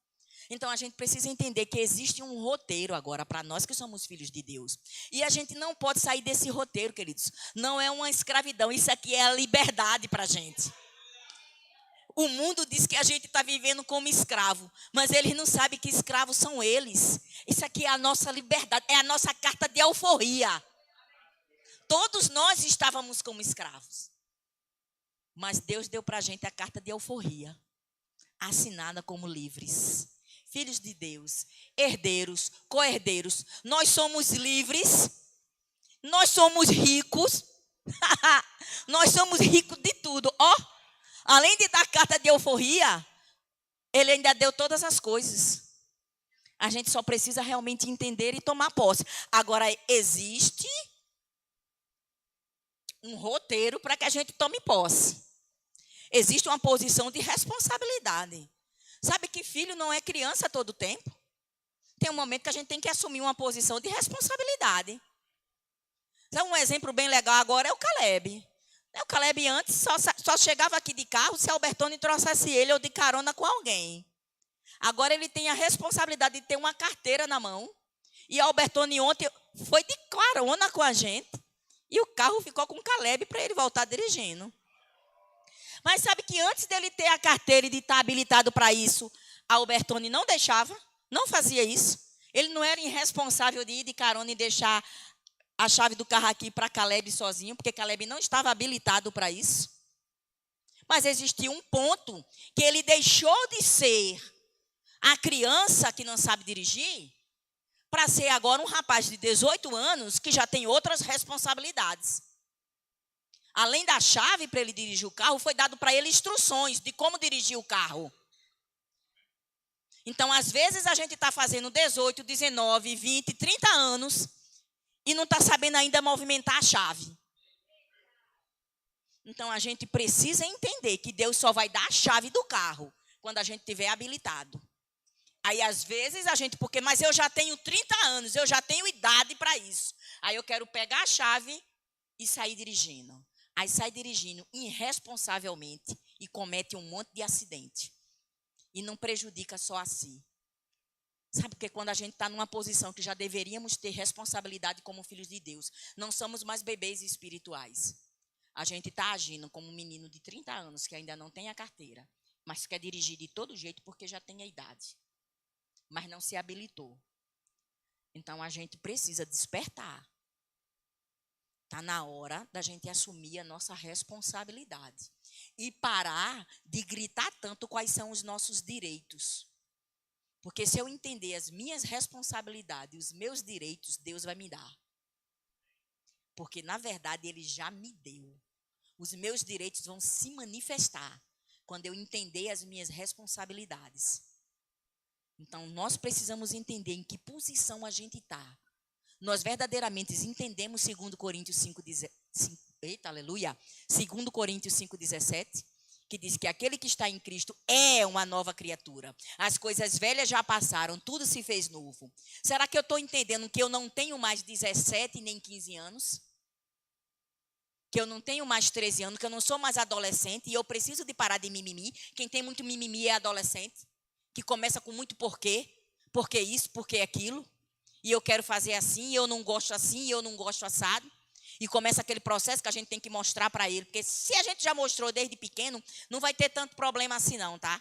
Então, a gente precisa entender que existe um roteiro agora para nós que somos filhos de Deus. E a gente não pode sair desse roteiro, queridos. Não é uma escravidão, isso aqui é a liberdade para a gente. O mundo diz que a gente está vivendo como escravo, mas eles não sabem que escravos são eles. Isso aqui é a nossa liberdade, é a nossa carta de alforria. Todos nós estávamos como escravos. Mas Deus deu para a gente a carta de alforria, assinada como livres. Filhos de Deus, herdeiros, co-herdeiros. Nós somos livres, nós somos ricos. Nós somos ricos de tudo. Além de dar carta de alforria, ele ainda deu todas as coisas. A gente só precisa realmente entender e tomar posse. Agora, existe um roteiro para que a gente tome posse. Existe uma posição de responsabilidade. Sabe que filho não é criança todo tempo? Tem um momento que a gente tem que assumir uma posição de responsabilidade. Um exemplo bem legal agora é o Caleb. O Caleb antes só chegava aqui de carro se a Albertone trouxesse ele ou de carona com alguém. Agora ele tem a responsabilidade de ter uma carteira na mão. E a Albertone ontem foi de carona com a gente. E o carro ficou com o Caleb para ele voltar dirigindo. Mas sabe que antes dele ter a carteira e de estar habilitado para isso, a Albertone não deixava, não fazia isso. Ele não era irresponsável de ir de carona e deixar a chave do carro aqui para Caleb sozinho, porque Caleb não estava habilitado para isso. Mas existia um ponto que ele deixou de ser a criança que não sabe dirigir para ser agora um rapaz de 18 anos que já tem outras responsabilidades. Além da chave para ele dirigir o carro, foi dado para ele instruções de como dirigir o carro. Então, às vezes, a gente está fazendo 18, 19, 20, 30 anos e não está sabendo ainda movimentar a chave. Então, a gente precisa entender que Deus só vai dar a chave do carro quando a gente estiver habilitado. Aí, às vezes, mas eu já tenho 30 anos, eu já tenho idade para isso. Aí, eu quero pegar a chave e sair dirigindo. Aí, sai dirigindo irresponsavelmente e comete um monte de acidente. E não prejudica só a si. Sabe, porque quando a gente está numa posição que já deveríamos ter responsabilidade como filhos de Deus, não somos mais bebês espirituais. A gente está agindo como um menino de 30 anos que ainda não tem a carteira, mas quer dirigir de todo jeito porque já tem a idade, mas não se habilitou. Então, a gente precisa despertar. Está na hora da gente assumir a nossa responsabilidade e parar de gritar tanto quais são os nossos direitos. Porque se eu entender as minhas responsabilidades, os meus direitos, Deus vai me dar. Porque, na verdade, Ele já me deu. Os meus direitos vão se manifestar. Quando eu entender as minhas responsabilidades. Então, nós precisamos entender em que posição a gente está. Nós verdadeiramente entendemos 2 Coríntios 5, eita, aleluia, 2 Coríntios 5,17, que diz que aquele que está em Cristo é uma nova criatura. As coisas velhas já passaram, tudo se fez novo. Será que eu estou entendendo que eu não tenho mais 17 nem 15 anos? Que eu não tenho mais 13 anos, que eu não sou mais adolescente e eu preciso de parar de mimimi. Quem tem muito mimimi é adolescente, que começa com muito porquê, porque isso, porque aquilo. E eu quero fazer assim, e eu não gosto assim, e eu não gosto assado. E começa aquele processo que a gente tem que mostrar para ele. Porque se a gente já mostrou desde pequeno, não vai ter tanto problema assim não, tá?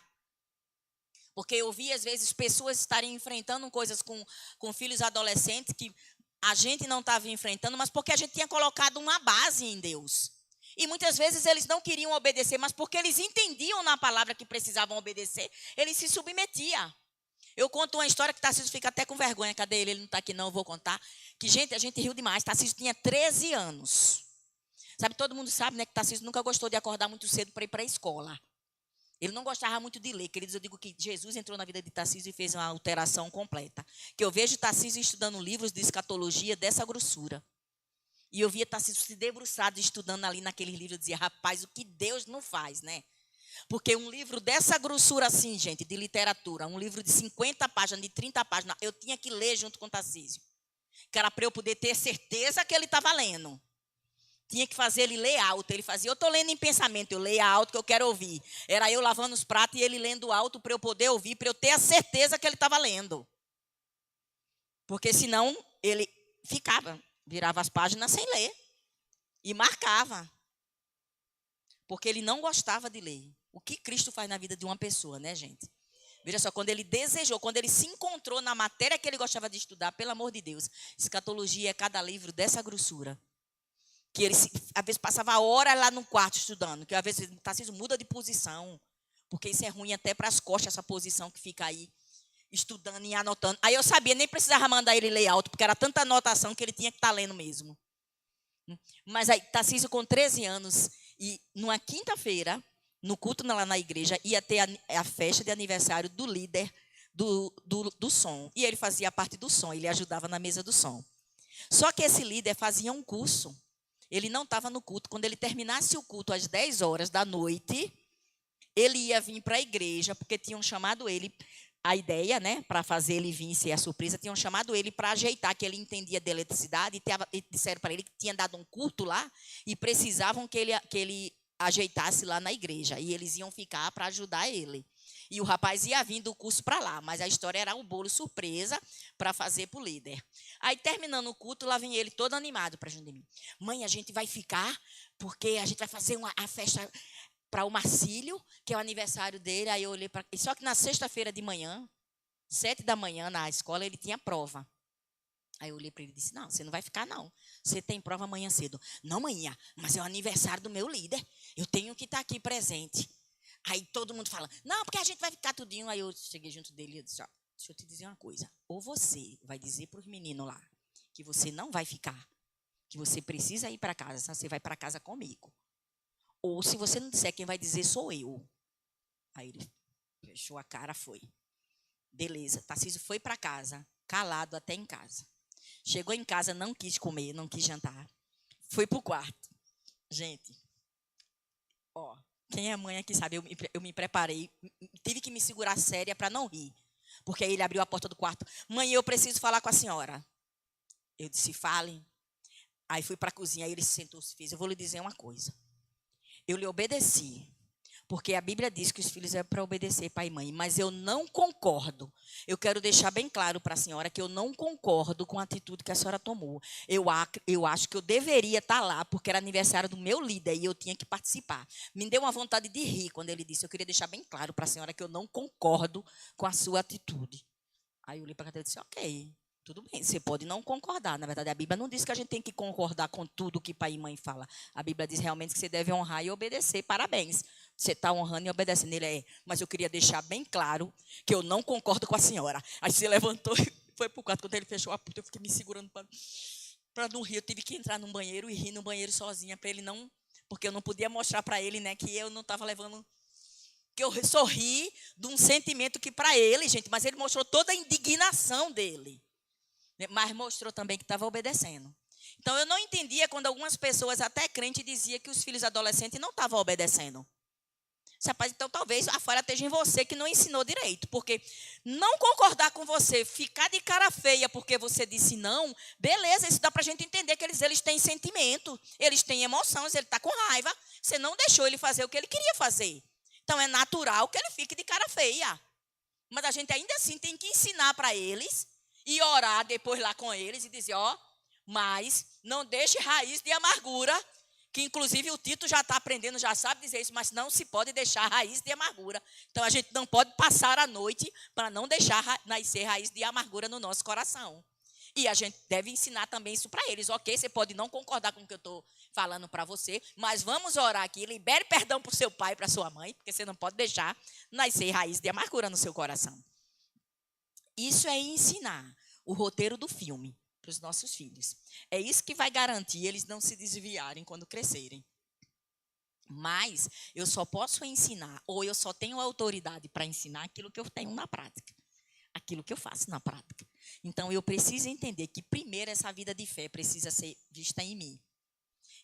Porque eu vi, às vezes, pessoas estarem enfrentando coisas com filhos adolescentes que a gente não estava enfrentando, mas porque a gente tinha colocado uma base em Deus. E muitas vezes eles não queriam obedecer, mas porque eles entendiam na palavra que precisavam obedecer, eles se submetiam. Eu conto uma história que Tarcísio fica até com vergonha. Cadê ele? Ele não está aqui não, eu vou contar. Que, gente, a gente riu demais. Tarcísio tinha 13 anos. Sabe, todo mundo sabe, né, que Tarcísio nunca gostou de acordar muito cedo para ir para a escola. Ele não gostava muito de ler. Queridos, eu digo que Jesus entrou na vida de Tarcísio e fez uma alteração completa. Que eu vejo Tarcísio estudando livros de escatologia dessa grossura. E eu via Tarcísio se debruçado estudando ali naquele livro. Eu dizia, rapaz, o que Deus não faz, né? Porque um livro dessa grossura assim, gente, de literatura, um livro de 50 páginas, de 30 páginas, eu tinha que ler junto com o Tarcísio. Que era para eu poder ter certeza que ele estava lendo. Tinha que fazer ele ler alto. Ele fazia, eu estou lendo em pensamento, eu leio alto que eu quero ouvir. Era eu lavando os pratos e ele lendo alto para eu poder ouvir, para eu ter a certeza que ele estava lendo. Porque senão ele ficava, virava as páginas sem ler. E marcava. Porque ele não gostava de ler. O que Cristo faz na vida de uma pessoa, né, gente? Veja só, quando ele desejou, quando ele se encontrou na matéria que ele gostava de estudar, pelo amor de Deus, escatologia é cada livro dessa grossura. Que ele, às vezes, passava horas lá no quarto estudando, que às vezes o Tarcísio muda de posição, porque isso é ruim até para as costas, essa posição que fica aí, estudando e anotando. Aí eu sabia, nem precisava mandar ele ler alto, porque era tanta anotação que ele tinha que estar lendo mesmo. Mas aí, Tarcísio com 13 anos, e numa quinta-feira, no culto lá na igreja, ia ter a festa de aniversário do líder do som. E ele fazia parte do som, ele ajudava na mesa do som. Só que esse líder fazia um curso. Ele não estava no culto. Quando ele terminasse o culto às 10 horas da noite, ele ia vir para a igreja, porque tinham chamado ele, a ideia, né, para fazer ele vir ser a surpresa, tinham chamado ele para ajeitar, que ele entendia de eletricidade, e disseram para ele que tinha dado um culto lá, e precisavam que ele ajeitasse lá na igreja, e eles iam ficar para ajudar ele. E o rapaz ia vir do curso para lá, mas a história era um bolo surpresa para fazer para o líder. Aí, terminando o culto, lá vem ele todo animado para junto de mim. Mãe, a gente vai ficar, porque a gente vai fazer a festa para o Marcílio, que é o aniversário dele. Aí eu olhei para... Só que na sexta-feira de manhã, 7 da manhã, na escola, ele tinha prova. Aí eu olhei para ele e disse, não, você não vai ficar, não. Você tem prova amanhã cedo. Não, manhã, mas é o aniversário do meu líder. Eu tenho que estar aqui presente. Aí todo mundo fala, não, porque a gente vai ficar tudinho. Aí eu cheguei junto dele e disse, ó, deixa eu te dizer uma coisa. Ou você vai dizer para os meninos lá que você não vai ficar, que você precisa ir para casa, você vai para casa comigo. Ou se você não disser, quem vai dizer sou eu. Aí ele fechou a cara, foi. Beleza, Tarcísio foi para casa, calado até em casa. Chegou em casa, não quis comer, não quis jantar. Foi para o quarto. Gente, ó, quem é mãe aqui sabe, eu me preparei, tive que me segurar séria para não rir. Porque aí ele abriu a porta do quarto. Mãe, eu preciso falar com a senhora. Eu disse, fale. Aí fui para a cozinha, aí ele se sentou, se fez. Eu vou lhe dizer uma coisa. Eu lhe obedeci, porque a Bíblia diz que os filhos é para obedecer pai e mãe, mas eu não concordo. Eu quero deixar bem claro para a senhora que eu não concordo com a atitude que a senhora tomou. Eu acho que eu deveria estar lá, porque era aniversário do meu líder e eu tinha que participar. Me deu uma vontade de rir quando ele disse. Eu queria deixar bem claro para a senhora que eu não concordo com a sua atitude. Aí eu olhei para a e disse, ok. Tudo bem, você pode não concordar. Na verdade, a Bíblia não diz que a gente tem que concordar com tudo que pai e mãe falam. A Bíblia diz realmente que você deve honrar e obedecer. Parabéns. Você está honrando e obedecendo. Ele é, mas eu queria deixar bem claro que eu não concordo com a senhora. Aí você levantou e foi para o quarto. Quando ele fechou a porta, eu fiquei me segurando para não rir. Eu tive que entrar no banheiro e rir no banheiro sozinha para ele não... Porque eu não podia mostrar para ele, né, que eu não estava levando que eu sorri de um sentimento que para ele, gente, mas ele mostrou toda a indignação dele. Mas mostrou também que estava obedecendo. Então, eu não entendia quando algumas pessoas, até crentes, diziam que os filhos adolescentes não estavam obedecendo. Rapaz, então talvez a falha esteja em você que não ensinou direito. Porque não concordar com você, ficar de cara feia porque você disse não, beleza, isso dá para a gente entender que eles têm sentimento, eles têm emoções, ele está com raiva. Você não deixou ele fazer o que ele queria fazer. Então é natural que ele fique de cara feia. Mas a gente ainda assim tem que ensinar para eles e orar depois lá com eles e dizer, mas não deixe raiz de amargura, que inclusive o Tito já está aprendendo, já sabe dizer isso, mas não se pode deixar raiz de amargura. Então a gente não pode passar a noite para não deixar nascer raiz de amargura no nosso coração. E a gente deve ensinar também isso para eles. Ok, você pode não concordar com o que eu estou falando para você, mas vamos orar aqui, libere perdão para o seu pai e para a sua mãe, porque você não pode deixar nascer raiz de amargura no seu coração. Isso é ensinar o roteiro do filme para os nossos filhos. É isso que vai garantir eles não se desviarem quando crescerem. Mas eu só posso ensinar, ou eu só tenho autoridade para ensinar aquilo que eu tenho na prática. Aquilo que eu faço na prática. Então, eu preciso entender que, primeiro, essa vida de fé precisa ser vista em mim.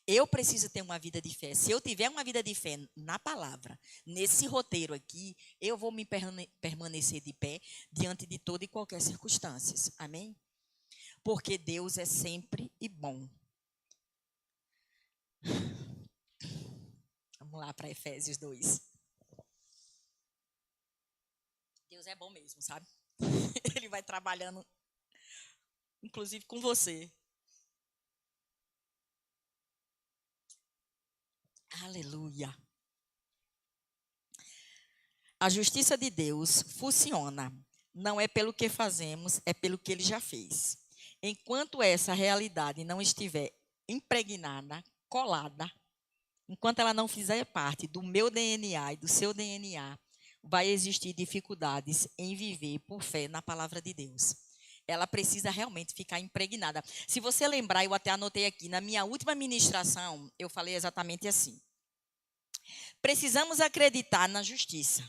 Eu preciso ter uma vida de fé. Se eu tiver uma vida de fé na palavra, nesse roteiro aqui, eu vou me permanecer de pé diante de toda e qualquer circunstância. Amém? Porque Deus é sempre e bom. Vamos lá para Efésios 2. Deus é bom mesmo, sabe? Ele vai trabalhando, inclusive com você. Aleluia. A justiça de Deus funciona. Não é pelo que fazemos, é pelo que Ele já fez. Enquanto essa realidade não estiver impregnada, colada, enquanto ela não fizer parte do meu DNA e do seu DNA, vai existir dificuldades em viver por fé na palavra de Deus. Ela precisa realmente ficar impregnada. Se você lembrar, eu até anotei aqui, na minha última ministração, eu falei exatamente assim. Precisamos acreditar na justiça.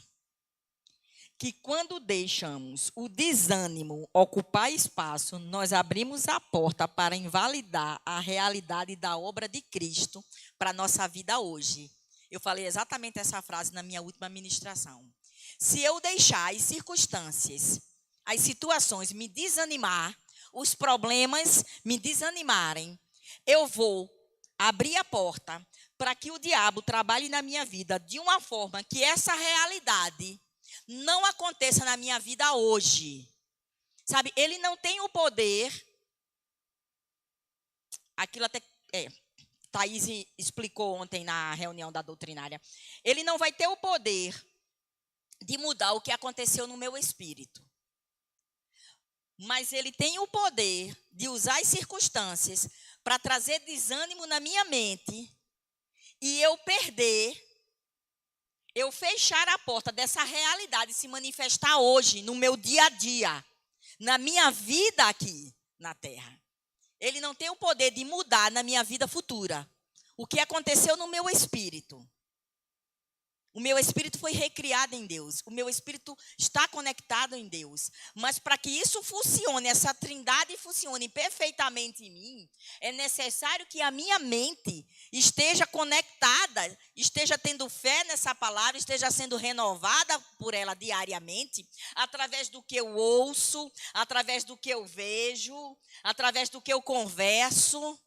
Que quando deixamos o desânimo ocupar espaço, nós abrimos a porta para invalidar a realidade da obra de Cristo para a nossa vida hoje. Eu falei exatamente essa frase na minha última ministração. Se eu deixar as circunstâncias, as situações me desanimar, os problemas me desanimarem, eu vou abrir a porta para que o diabo trabalhe na minha vida de uma forma que essa realidade não aconteça na minha vida hoje. Sabe, ele não tem o poder. Aquilo até Thaís explicou ontem na reunião da doutrinária. Ele não vai ter o poder de mudar o que aconteceu no meu espírito. Mas ele tem o poder de usar as circunstâncias para trazer desânimo na minha mente e eu fechar a porta dessa realidade se manifestar hoje, no meu dia a dia, na minha vida aqui na terra. Ele não tem o poder de mudar na minha vida futura o que aconteceu no meu espírito. O meu espírito foi recriado em Deus. O meu espírito está conectado em Deus. Mas para que isso funcione, essa trindade funcione perfeitamente em mim, é necessário que a minha mente esteja conectada, esteja tendo fé nessa palavra, esteja sendo renovada por ela diariamente, através do que eu ouço, através do que eu vejo, através do que eu converso.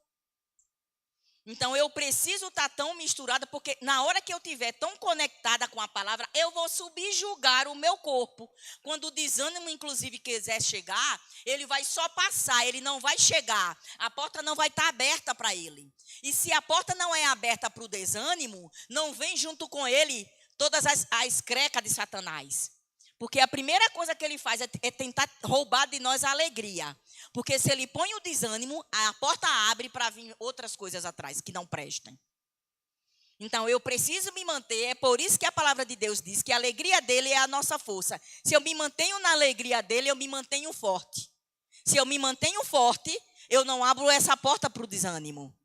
Então, eu preciso estar tão misturada, porque na hora que eu estiver tão conectada com a palavra, eu vou subjugar o meu corpo. Quando o desânimo, inclusive, quiser chegar, ele vai só passar, ele não vai chegar. A porta não vai estar aberta para ele. E se a porta não é aberta para o desânimo, não vem junto com ele todas as crecas de Satanás. Porque a primeira coisa que ele faz é tentar roubar de nós a alegria. Porque se ele põe o desânimo, a porta abre para vir outras coisas atrás que não prestem. Então, eu preciso me manter. É por isso que a palavra de Deus diz que a alegria dele é a nossa força. Se eu me mantenho na alegria dele, eu me mantenho forte. Se eu me mantenho forte, eu não abro essa porta para o desânimo.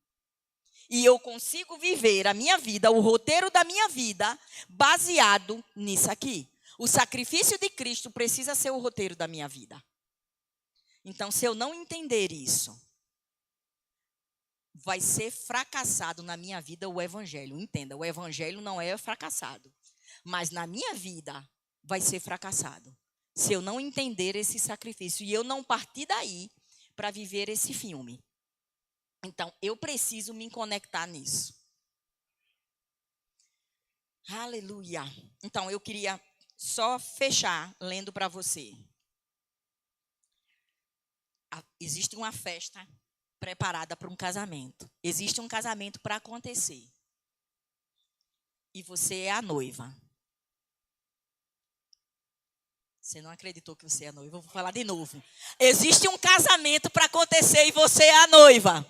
E eu consigo viver a minha vida, o roteiro da minha vida, baseado nisso aqui. O sacrifício de Cristo precisa ser o roteiro da minha vida. Então, se eu não entender isso, vai ser fracassado na minha vida o evangelho. Entenda, o evangelho não é fracassado. Mas na minha vida vai ser fracassado. Se eu não entender esse sacrifício e eu não partir daí para viver esse filme. Então, eu preciso me conectar nisso. Aleluia. Então, eu queria só fechar lendo para você. Existe uma festa preparada para um casamento. Existe um casamento para acontecer. E você é a noiva. Você não acreditou que você é a noiva? Eu vou falar de novo. Existe um casamento para acontecer e você é a noiva.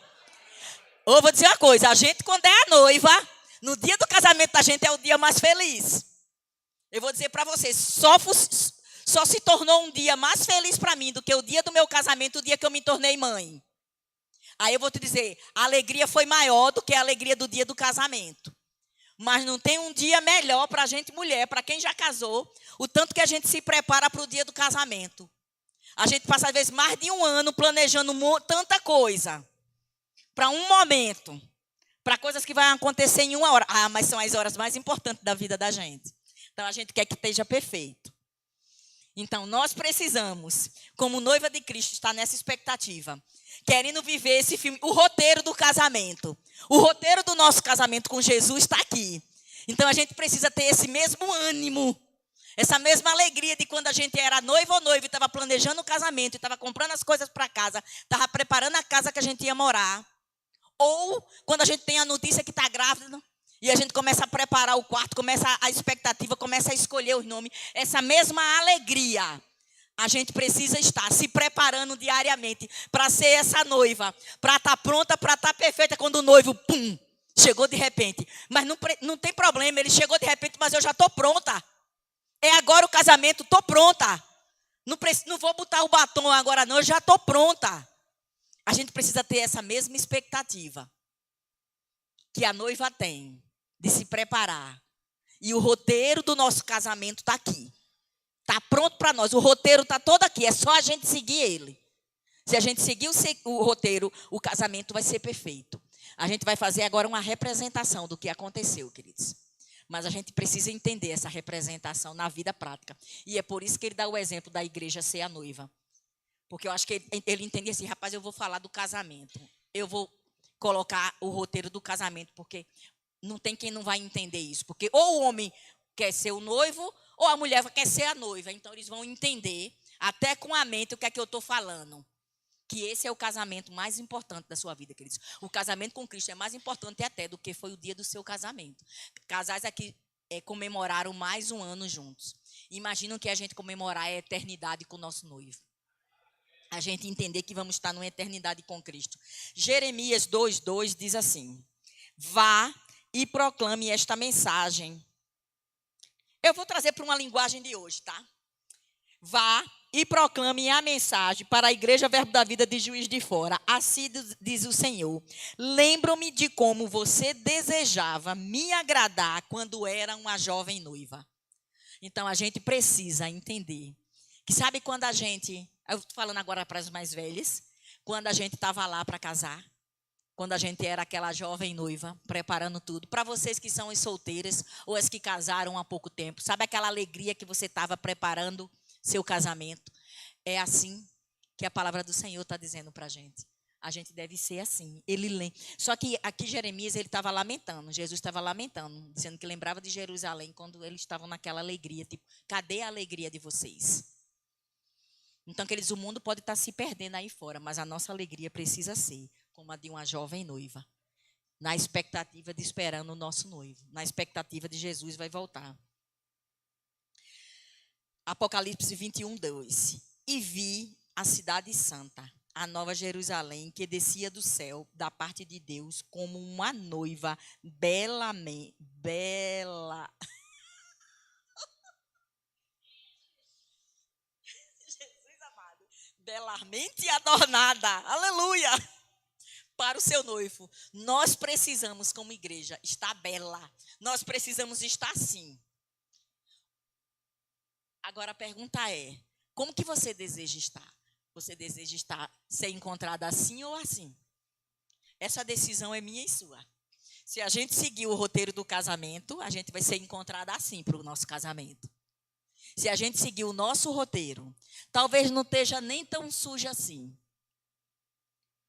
Eu vou dizer uma coisa. A gente, quando é a noiva, no dia do casamento da gente é o dia mais feliz. Eu vou dizer para você, só se tornou um dia mais feliz para mim do que o dia do meu casamento, o dia que eu me tornei mãe. Aí eu vou te dizer, a alegria foi maior do que a alegria do dia do casamento. Mas não tem um dia melhor para a gente mulher, para quem já casou, o tanto que a gente se prepara para o dia do casamento. A gente passa, às vezes, mais de um ano planejando tanta coisa. Para um momento. Para coisas que vão acontecer em uma hora. Ah, mas são as horas mais importantes da vida da gente. Então, a gente quer que esteja perfeito. Então, nós precisamos, como noiva de Cristo, estar nessa expectativa. Querendo viver esse filme, o roteiro do casamento. O roteiro do nosso casamento com Jesus está aqui. Então, a gente precisa ter esse mesmo ânimo, essa mesma alegria de quando a gente era noiva ou noivo e estava planejando o casamento, e estava comprando as coisas para casa, estava preparando a casa que a gente ia morar. Ou quando a gente tem a notícia que está grávida e a gente começa a preparar o quarto, começa a expectativa, começa a escolher os nomes. Essa mesma alegria. A gente precisa estar se preparando diariamente para ser essa noiva, para estar pronta, para estar perfeita quando o noivo, pum, chegou de repente. Mas não tem problema, ele chegou de repente, mas eu já estou pronta. É agora o casamento, estou pronta. Não vou botar o batom agora não, eu já estou pronta. A gente precisa ter essa mesma expectativa que a noiva tem de se preparar. E o roteiro do nosso casamento está aqui. Está pronto para nós. O roteiro está todo aqui. É só a gente seguir ele. Se a gente seguir o roteiro, o casamento vai ser perfeito. A gente vai fazer agora uma representação do que aconteceu, queridos. Mas a gente precisa entender essa representação na vida prática. E é por isso que ele dá o exemplo da igreja ser a noiva. Porque eu acho que ele entendia assim, rapaz, eu vou falar do casamento. Eu vou colocar o roteiro do casamento, porque não tem quem não vai entender isso. Porque ou o homem quer ser o noivo, ou a mulher quer ser a noiva. Então, eles vão entender, até com a mente, o que é que eu estou falando. Que esse é o casamento mais importante da sua vida, queridos. O casamento com Cristo é mais importante até do que foi o dia do seu casamento. Casais aqui comemoraram mais um ano juntos. Imaginam que a gente comemorar a eternidade com o nosso noivo. A gente entender que vamos estar numa eternidade com Cristo. Jeremias 2:2 diz assim: vá e proclame esta mensagem. Eu vou trazer para uma linguagem de hoje, tá? Vá e proclame a mensagem para a Igreja Verbo da Vida de Juiz de Fora. Assim diz o Senhor. Lembro-me de como você desejava me agradar quando era uma jovem noiva. Então, a gente precisa entender que sabe quando a gente... Eu estou falando agora para as mais velhas. Quando a gente estava lá para casar. Quando a gente era aquela jovem noiva, preparando tudo. Para vocês que são as solteiras ou as que casaram há pouco tempo. Sabe aquela alegria que você estava preparando seu casamento? É assim que a palavra do Senhor está dizendo para a gente. A gente deve ser assim. Só que aqui Jeremias, ele estava lamentando. Jesus estava lamentando, dizendo que lembrava de Jerusalém quando eles estavam naquela alegria. Tipo, cadê a alegria de vocês? Então, queridos, o mundo pode estar se perdendo aí fora, mas a nossa alegria precisa ser como a de uma jovem noiva, na expectativa de esperando o nosso noivo, na expectativa de Jesus vai voltar. Apocalipse 21:2. E vi a cidade santa, a nova Jerusalém, que descia do céu, da parte de Deus, como uma noiva bela. Jesus amado, belamente adornada. Aleluia! para o seu noivo. Nós precisamos, como igreja, estar bela. Nós precisamos estar assim. Agora a pergunta é, como que você deseja estar? Você deseja estar, ser encontrada assim ou assim? Essa decisão é minha e sua. Se a gente seguir o roteiro do casamento, a gente vai ser encontrada assim para o nosso casamento. Se a gente seguir o nosso roteiro, talvez não esteja nem tão suja assim,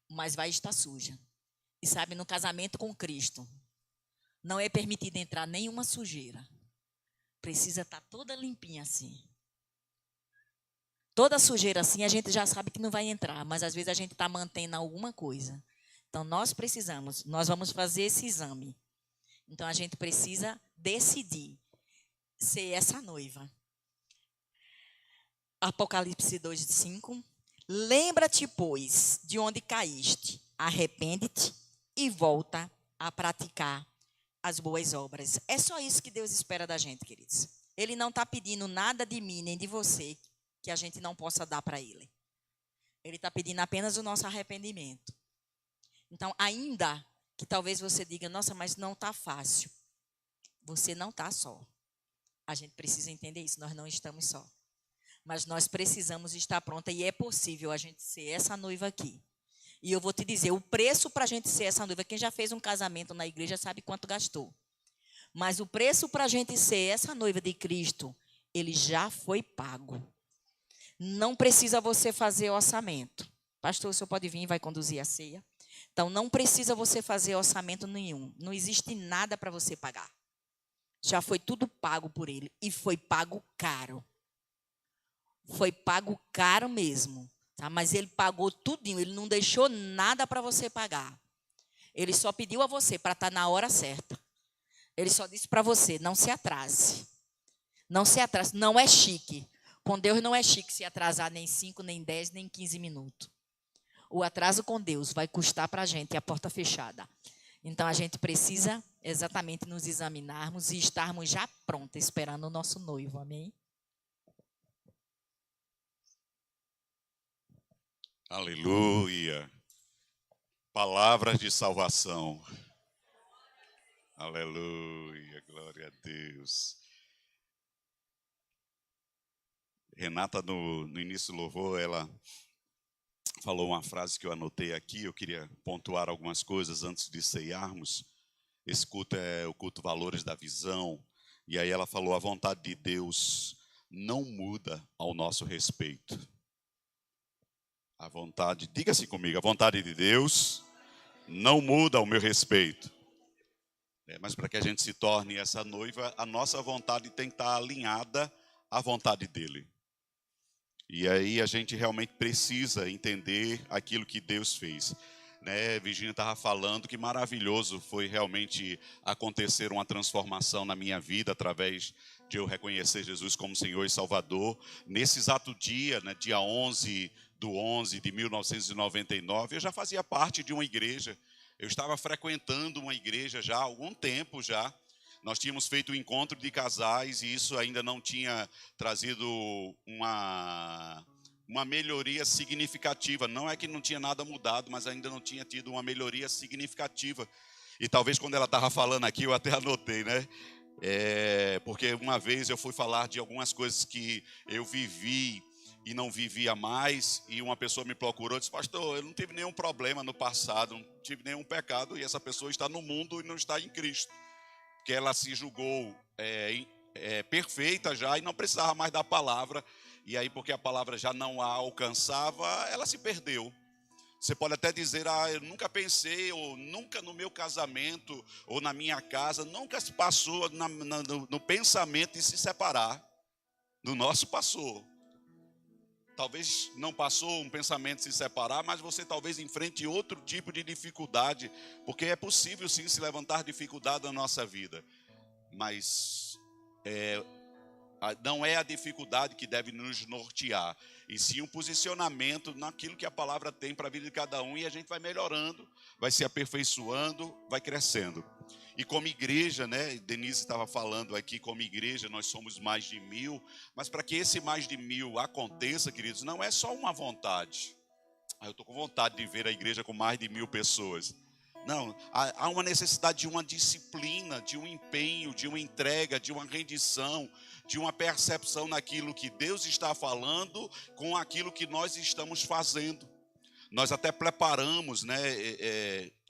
mas vai estar suja. E sabe, no casamento com Cristo, não é permitido entrar nenhuma sujeira. Precisa estar toda limpinha assim. Toda sujeira assim, a gente já sabe que não vai entrar, mas às vezes a gente está mantendo alguma coisa. Então, nós vamos fazer esse exame. Então, a gente precisa decidir ser essa noiva. Apocalipse 2:5. Lembra-te, pois, de onde caíste, arrepende-te e volta a praticar as boas obras. É só isso que Deus espera da gente, queridos. Ele não está pedindo nada de mim nem de você que a gente não possa dar para Ele. Ele está pedindo apenas o nosso arrependimento. Então, ainda que talvez você diga, nossa, mas não está fácil. Você não está só. A gente precisa entender isso, nós não estamos só. Mas nós precisamos estar pronta e é possível a gente ser essa noiva aqui. E eu vou te dizer, o preço para a gente ser essa noiva, quem já fez um casamento na igreja sabe quanto gastou. Mas o preço para a gente ser essa noiva de Cristo, ele já foi pago. Não precisa você fazer orçamento. Pastor, o senhor pode vir e vai conduzir a ceia? Então, não precisa você fazer orçamento nenhum. Não existe nada para você pagar. Já foi tudo pago por ele. E foi pago caro. Foi pago caro mesmo. Tá? Mas ele pagou tudinho. Ele não deixou nada para você pagar. Ele só pediu a você para estar na hora certa. Ele só disse para você, não se atrase. Não se atrase. Não é chique. Com Deus não é chique se atrasar nem 5, nem 10, nem 15 minutos. O atraso com Deus vai custar para a gente a porta fechada. Então, a gente precisa exatamente nos examinarmos e estarmos já prontos, esperando o nosso noivo. Amém? Aleluia. Palavras de salvação. Aleluia. Glória a Deus. Renata, no início do louvor, ela falou uma frase que eu anotei aqui. Eu queria pontuar algumas coisas antes de ceiarmos. Esse culto é o culto Valores da Visão. E aí ela falou, a vontade de Deus não muda ao nosso respeito. A vontade, diga-se comigo, a vontade de Deus não muda ao meu respeito. Mas para que a gente se torne essa noiva, a nossa vontade tem que estar alinhada à vontade dele. E aí a gente realmente precisa entender aquilo que Deus fez. Virgínia estava falando que maravilhoso foi realmente acontecer uma transformação na minha vida através de eu reconhecer Jesus como Senhor e Salvador. Nesse exato dia, dia 11/11 de 1999, eu já fazia parte de uma igreja. Eu estava frequentando uma igreja já há algum tempo já. Nós tínhamos feito um encontro de casais e isso ainda não tinha trazido uma melhoria significativa. Não é que não tinha nada mudado, mas ainda não tinha tido uma melhoria significativa. E talvez quando ela estava falando aqui, eu até anotei, porque uma vez eu fui falar de algumas coisas que eu vivi e não vivia mais, e uma pessoa me procurou e disse, pastor, eu não tive nenhum problema no passado, não tive nenhum pecado, e essa pessoa está no mundo e não está em Cristo. Que ela se julgou perfeita já e não precisava mais da palavra. E aí, porque a palavra já não a alcançava, ela se perdeu. Você pode até dizer, eu nunca pensei, ou nunca no meu casamento, ou na minha casa, nunca se passou no pensamento de se separar. No nosso passou. Talvez não passou um pensamento de se separar, mas você talvez enfrente outro tipo de dificuldade, porque é possível sim se levantar dificuldade na nossa vida, mas não é a dificuldade que deve nos nortear, e sim um posicionamento naquilo que a palavra tem para a vida de cada um, e a gente vai melhorando, vai se aperfeiçoando, vai crescendo. E como igreja, Denise estava falando aqui, como igreja nós somos mais de 1000, mas para que esse mais de 1000 aconteça, queridos, não é só uma vontade, Eu estou com vontade de ver a igreja com mais de 1000 pessoas. Não, há uma necessidade de uma disciplina, de um empenho, de uma entrega, de uma rendição, de uma percepção naquilo que Deus está falando com aquilo que nós estamos fazendo. Nós até preparamos, né?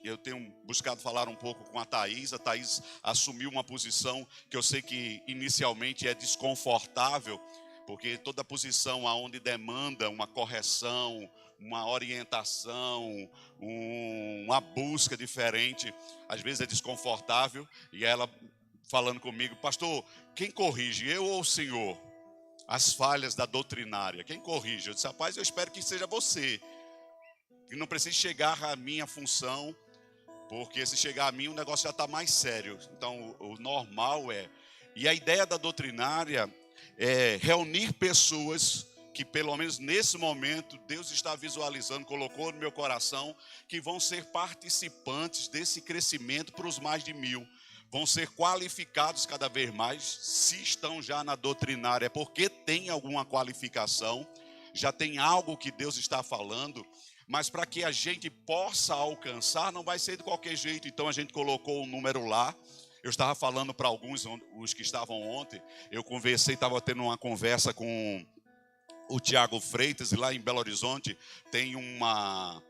Eu tenho buscado falar um pouco com a Thaís. A Thaís assumiu uma posição que eu sei que inicialmente é desconfortável, porque toda posição onde demanda uma correção, uma orientação, uma busca diferente, às vezes é desconfortável. E ela falando comigo: pastor, quem corrige, eu ou o senhor? As falhas da doutrinária, quem corrige? Eu disse: rapaz, eu espero que seja você, que não precise chegar à minha função, porque se chegar a mim o negócio já está mais sério. Então o normal é, e a ideia da doutrinária é reunir pessoas que pelo menos nesse momento Deus está visualizando, colocou no meu coração, que vão ser participantes desse crescimento para os mais de 1000. Vão ser qualificados cada vez mais. Se estão já na doutrinária é porque tem alguma qualificação, já tem algo que Deus está falando. Mas para que a gente possa alcançar, não vai ser de qualquer jeito. Então a gente colocou um número lá. Eu estava falando para alguns, os que estavam ontem, eu conversei, estava tendo uma conversa com o Tiago Freitas, e lá em Belo Horizonte tem uma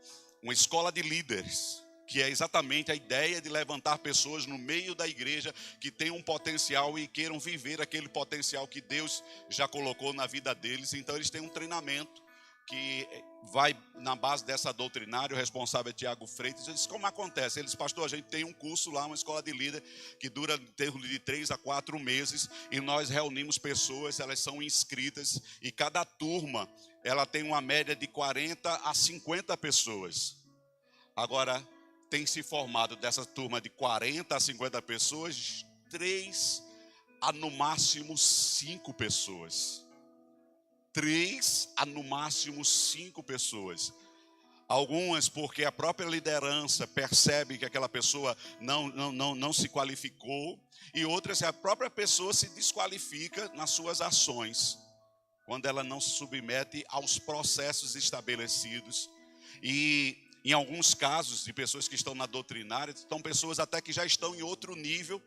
escola de líderes, que é exatamente a ideia de levantar pessoas no meio da igreja que têm um potencial e queiram viver aquele potencial que Deus já colocou na vida deles. Então eles têm um treinamento que vai na base dessa doutrinária. O responsável é Tiago Freitas. Eu disse: como acontece? Eles: pastor, a gente tem um curso lá, uma escola de líder, que dura de 3 a 4 meses, e nós reunimos pessoas, elas são inscritas, e cada turma, ela tem uma média de 40 a 50 pessoas. Agora, tem se formado dessa turma de 40 a 50 pessoas, 3 a no máximo 5 pessoas. 3 a no máximo 5 pessoas. Algumas porque a própria liderança percebe que aquela pessoa não se qualificou, e outras a própria pessoa se desqualifica nas suas ações, quando ela não se submete aos processos estabelecidos. E em alguns casos de pessoas que estão na doutrinária, são pessoas até que já estão em outro nível,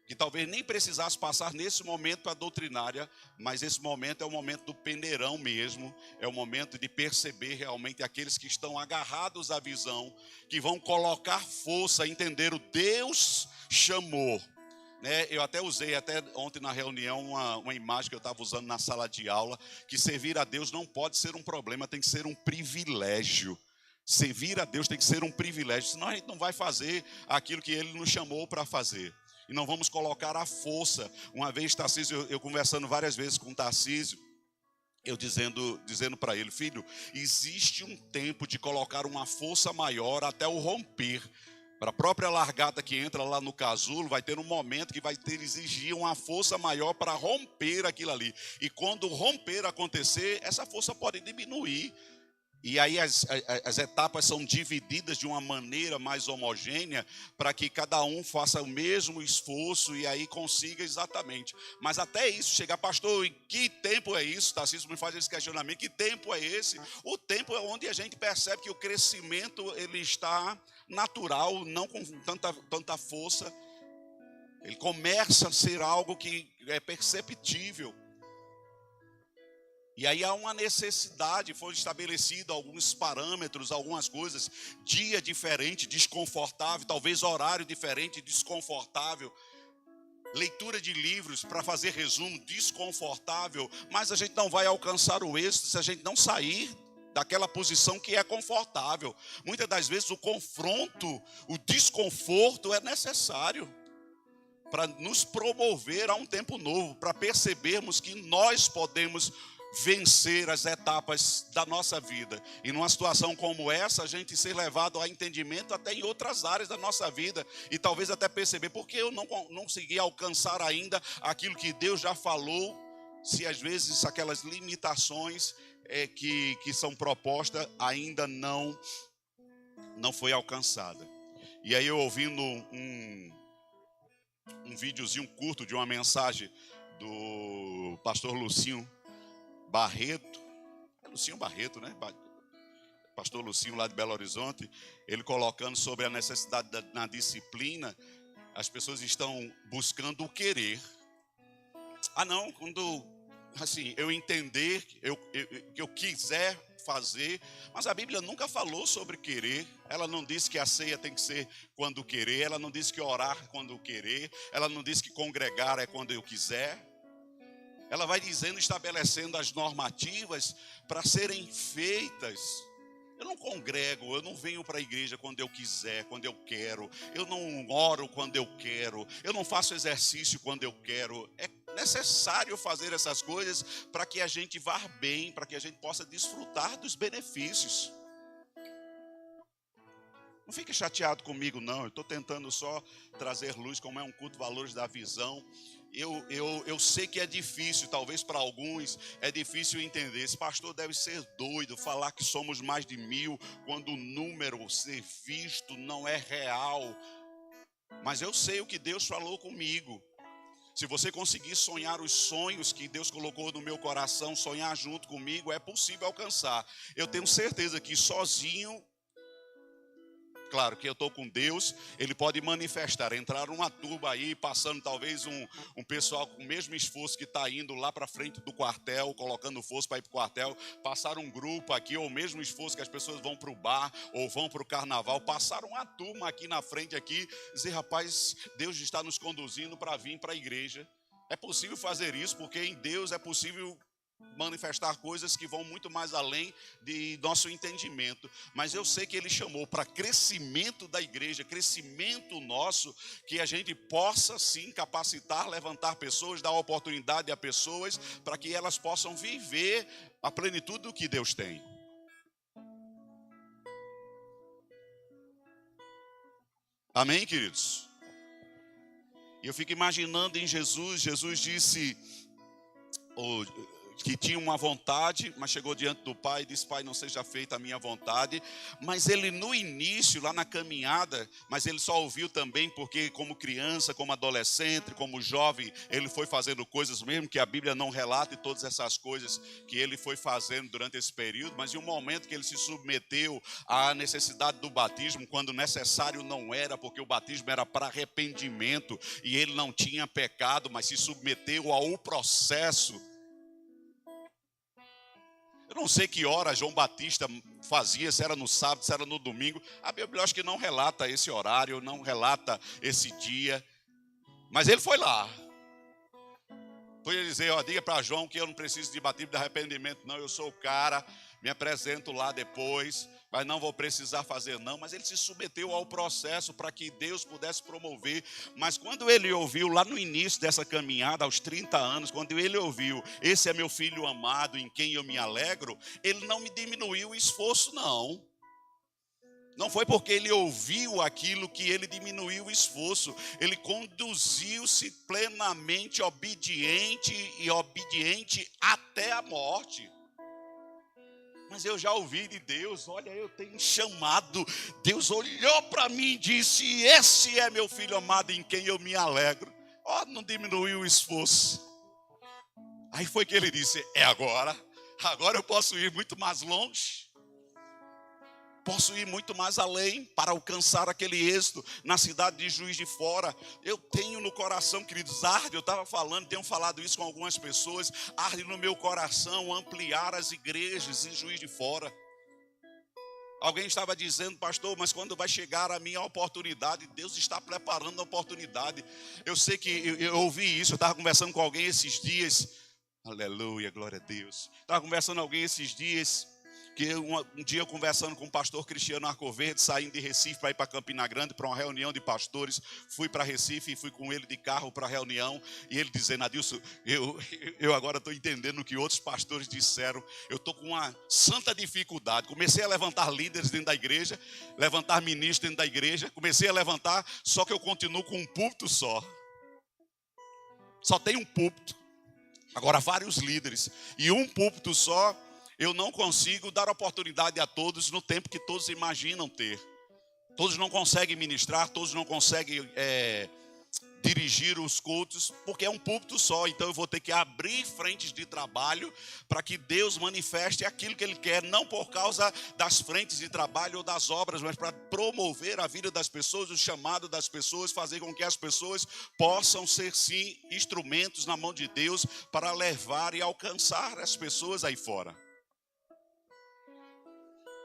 que talvez nem precisasse passar nesse momento para a doutrinária, mas esse momento é o momento do pendeirão mesmo, é o momento de perceber realmente aqueles que estão agarrados à visão, que vão colocar força, entender o Deus chamou. Né? Eu até usei, até ontem na reunião, uma imagem que eu estava usando na sala de aula, que servir a Deus não pode ser um problema, tem que ser um privilégio. Servir a Deus tem que ser um privilégio, senão a gente não vai fazer aquilo que Ele nos chamou para fazer. E não vamos colocar a força. Uma vez, Tarcísio, eu conversando várias vezes com Tarcísio, eu dizendo para ele: filho, existe um tempo de colocar uma força maior até o romper. Para a própria largata que entra lá no casulo, vai ter um momento que vai exigir uma força maior para romper aquilo ali. E quando o romper acontecer, essa força pode diminuir. E aí as etapas são divididas de uma maneira mais homogênea, para que cada um faça o mesmo esforço e aí consiga exatamente. Mas até isso, chegar: pastor, em que tempo é isso? Tarcísio me faz esse questionamento: que tempo é esse? O tempo é onde a gente percebe que o crescimento ele está natural, não com tanta força. Ele começa a ser algo que é perceptível. E aí há uma necessidade, foram estabelecidos alguns parâmetros, algumas coisas, dia diferente, desconfortável, talvez horário diferente, desconfortável. Leitura de livros para fazer resumo, desconfortável. Mas a gente não vai alcançar o êxito se a gente não sair daquela posição que é confortável. Muitas das vezes o confronto, o desconforto é necessário para nos promover a um tempo novo, para percebermos que nós podemos vencer as etapas da nossa vida. E numa situação como essa, a gente ser levado a entendimento até em outras áreas da nossa vida, e talvez até perceber: por que eu não consegui alcançar ainda aquilo que Deus já falou, se às vezes aquelas limitações que são propostas ainda não foi alcançada. E aí eu ouvindo um videozinho curto de uma mensagem do pastor Lucinho Barreto, é Lucinho Barreto, né? pastor Lucinho lá de Belo Horizonte, ele colocando sobre a necessidade na disciplina, as pessoas estão buscando o querer. Não, quando assim, eu entender, eu quiser fazer, mas a Bíblia nunca falou sobre querer. Ela não disse que a ceia tem que ser quando querer, ela não disse que orar quando querer, ela não disse que congregar é quando eu quiser. Ela vai dizendo, estabelecendo as normativas para serem feitas. Eu não congrego, eu não venho para a igreja quando eu quiser, quando eu quero. Eu não oro quando eu quero. Eu não faço exercício quando eu quero. É necessário fazer essas coisas para que a gente vá bem, para que a gente possa desfrutar dos benefícios. Não fique chateado comigo, não. Eu estou tentando só trazer luz, como é um culto Valores da Visão. Eu sei que é difícil, talvez para alguns é difícil entender. Esse pastor deve ser doido, falar que somos mais de 1000, quando o número ser visto não é real. Mas eu sei o que Deus falou comigo. Se você conseguir sonhar os sonhos que Deus colocou no meu coração, sonhar junto comigo, é possível alcançar. Eu tenho certeza que sozinho, claro que eu estou com Deus, Ele pode manifestar, entrar uma turba aí, passando talvez um pessoal com o mesmo esforço que está indo lá para frente do quartel, colocando força para ir para o quartel, passar um grupo aqui, ou o mesmo esforço que as pessoas vão para o bar, ou vão para o carnaval, passar uma turma aqui na frente, aqui, dizer, rapaz, Deus está nos conduzindo para vir para a igreja. É possível fazer isso, porque em Deus é possível manifestar coisas que vão muito mais além de nosso entendimento. Mas eu sei que Ele chamou para crescimento da igreja, crescimento nosso, que a gente possa sim capacitar, levantar pessoas, dar oportunidade a pessoas para que elas possam viver a plenitude do que Deus tem. Amém, queridos? E eu fico imaginando em Jesus. Jesus disse que tinha uma vontade, mas chegou diante do Pai e disse, Pai, não seja feita a minha vontade. Mas ele no início, lá na caminhada, mas ele só ouviu também porque como criança, como adolescente, como jovem, ele foi fazendo coisas mesmo que a Bíblia não relata, todas essas coisas que ele foi fazendo durante esse período. Mas em um momento que ele se submeteu à necessidade do batismo, quando necessário não era, porque o batismo era para arrependimento e ele não tinha pecado, mas se submeteu ao processo. Eu não sei que hora João Batista fazia, se era no sábado, se era no domingo. A Bíblia acho que não relata esse horário, não relata esse dia. Mas ele foi lá. Foi dizer, diga para João que eu não preciso de batismo de arrependimento, não. Eu sou o cara, me apresento lá depois, mas não vou precisar fazer não. Mas ele se submeteu ao processo para que Deus pudesse promover. Mas quando ele ouviu lá no início dessa caminhada, aos 30 anos, quando ele ouviu, esse é meu filho amado em quem eu me alegro, ele não me diminuiu o esforço não. Não foi porque ele ouviu aquilo que ele diminuiu o esforço. Ele conduziu-se plenamente obediente até a morte. Mas eu já ouvi de Deus, olha, eu tenho chamado. Deus olhou para mim e disse, esse é meu filho amado em quem eu me alegro. Não diminuiu o esforço. Aí foi que ele disse, agora eu posso ir muito mais longe. Posso ir muito mais além para alcançar aquele êxito na cidade de Juiz de Fora. Eu tenho no coração, queridos, arde, eu estava falando, tenho falado isso com algumas pessoas, arde no meu coração ampliar as igrejas em Juiz de Fora. Alguém estava dizendo, pastor, mas quando vai chegar a minha oportunidade? Deus está preparando a oportunidade. Eu sei que eu ouvi isso, eu estava conversando com alguém esses dias. Aleluia, glória a Deus. Estava conversando com alguém esses dias. Que um dia eu conversando com o pastor Cristiano Arcoverde, saindo de Recife para ir para Campina Grande, para uma reunião de pastores, fui para Recife e fui com ele de carro para a reunião, e ele dizendo, Adilson, eu agora estou entendendo o que outros pastores disseram, eu estou com uma santa dificuldade, comecei a levantar líderes dentro da igreja, levantar ministros dentro da igreja, comecei a levantar, só que eu continuo com um púlpito só tem um púlpito, agora vários líderes, e um púlpito só, eu não consigo dar oportunidade a todos no tempo que todos imaginam ter. Todos não conseguem ministrar, todos não conseguem dirigir os cultos, porque é um púlpito só, então eu vou ter que abrir frentes de trabalho para que Deus manifeste aquilo que Ele quer, não por causa das frentes de trabalho ou das obras, mas para promover a vida das pessoas, o chamado das pessoas, fazer com que as pessoas possam ser sim instrumentos na mão de Deus para levar e alcançar as pessoas aí fora.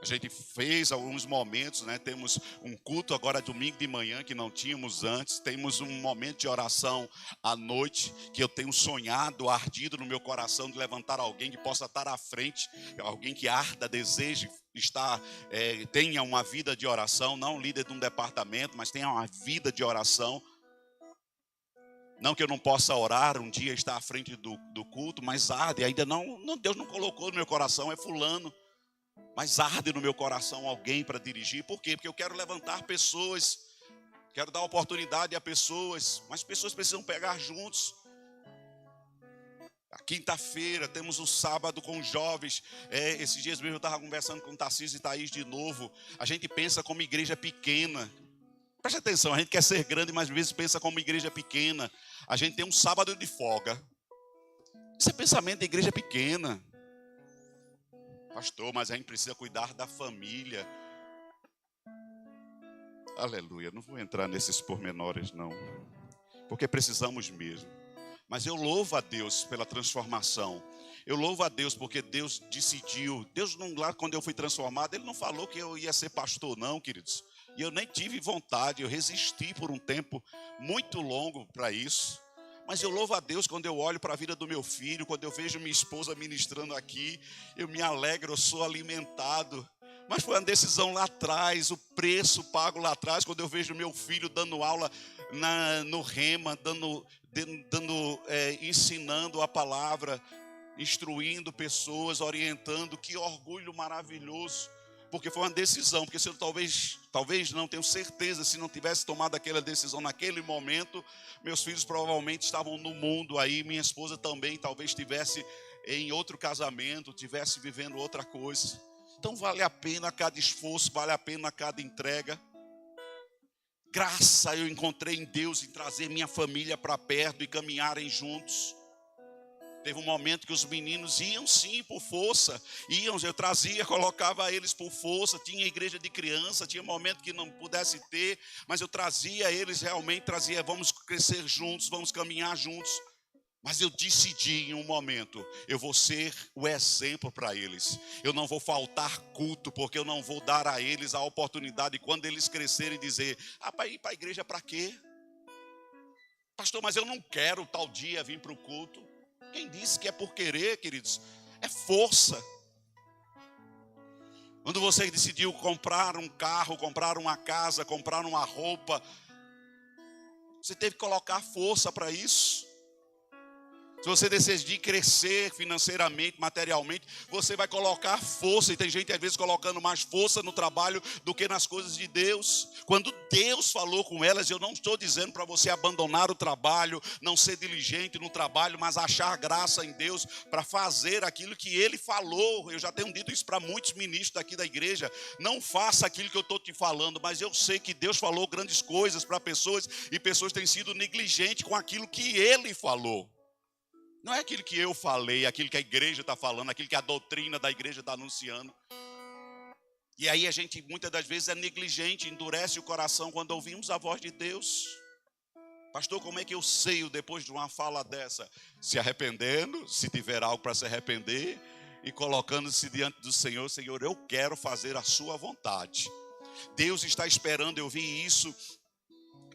A gente fez alguns momentos, né? Temos um culto agora domingo de manhã que não tínhamos antes. Temos um momento de oração à noite que eu tenho sonhado, ardido no meu coração de levantar alguém que possa estar à frente, alguém que arda, deseje estar, tenha uma vida de oração, não líder de um departamento, mas tenha uma vida de oração. Não que eu não possa orar um dia, estar à frente do culto, mas arde, ainda não, Deus não colocou no meu coração, é fulano. Mas arde no meu coração alguém para dirigir. Por quê? Porque eu quero levantar pessoas, quero dar oportunidade a pessoas, mas pessoas precisam pegar juntos. A quinta-feira temos o sábado com os jovens. Esses dias mesmo eu estava conversando com o Tarcísio e Thaís de novo. A gente pensa como igreja pequena. Preste atenção, a gente quer ser grande, mas às vezes pensa como igreja pequena. A gente tem um sábado de folga. Isso é pensamento da igreja pequena. Pastor, mas a gente precisa cuidar da família. Aleluia, não vou entrar nesses pormenores não, porque precisamos mesmo. Mas eu louvo a Deus pela transformação. Eu louvo a Deus porque Deus decidiu. Deus não, lá quando eu fui transformado, Ele não falou que eu ia ser pastor não, queridos. E eu nem tive vontade, eu resisti por um tempo muito longo para isso. Mas eu louvo a Deus quando eu olho para a vida do meu filho, quando eu vejo minha esposa ministrando aqui, eu me alegro, eu sou alimentado. Mas foi uma decisão lá atrás, o preço pago lá atrás, quando eu vejo meu filho dando aula no Rema, ensinando a palavra, instruindo pessoas, orientando, que orgulho maravilhoso. Porque foi uma decisão, porque se eu talvez não, tenho certeza, se não tivesse tomado aquela decisão naquele momento, meus filhos provavelmente estavam no mundo aí, minha esposa também talvez estivesse em outro casamento, estivesse vivendo outra coisa. Então vale a pena cada esforço, vale a pena cada entrega. Graça eu encontrei em Deus em trazer minha família para perto e caminharem juntos. Teve um momento que os meninos iam sim por força, eu trazia, colocava eles por força, tinha igreja de criança, tinha momento que não pudesse ter, mas eu trazia eles, realmente trazia, vamos crescer juntos, vamos caminhar juntos. Mas eu decidi em um momento, eu vou ser o exemplo para eles. Eu não vou faltar culto, porque eu não vou dar a eles a oportunidade, quando eles crescerem, dizer, para ir para a igreja para quê? Pastor, mas eu não quero tal dia vir para o culto. Quem disse que é por querer, queridos? É força. Quando você decidiu comprar um carro, comprar uma casa, comprar uma roupa, você teve que colocar força para isso. Se você decidir crescer financeiramente, materialmente, você vai colocar força. E tem gente às vezes colocando mais força no trabalho do que nas coisas de Deus. Quando Deus falou com elas, eu não estou dizendo para você abandonar o trabalho, não ser diligente no trabalho, mas achar graça em Deus para fazer aquilo que Ele falou. Eu já tenho dito isso para muitos ministros daqui da igreja. Não faça aquilo que eu estou te falando, mas eu sei que Deus falou grandes coisas para pessoas e pessoas têm sido negligentes com aquilo que Ele falou. Não é aquilo que eu falei, aquilo que a igreja está falando, aquilo que a doutrina da igreja está anunciando. E aí a gente muitas das vezes é negligente, endurece o coração quando ouvimos a voz de Deus. Pastor, como é que eu sei depois de uma fala dessa? Se arrependendo, se tiver algo para se arrepender, e colocando-se diante do Senhor. Senhor, eu quero fazer a sua vontade. Deus está esperando, eu vi isso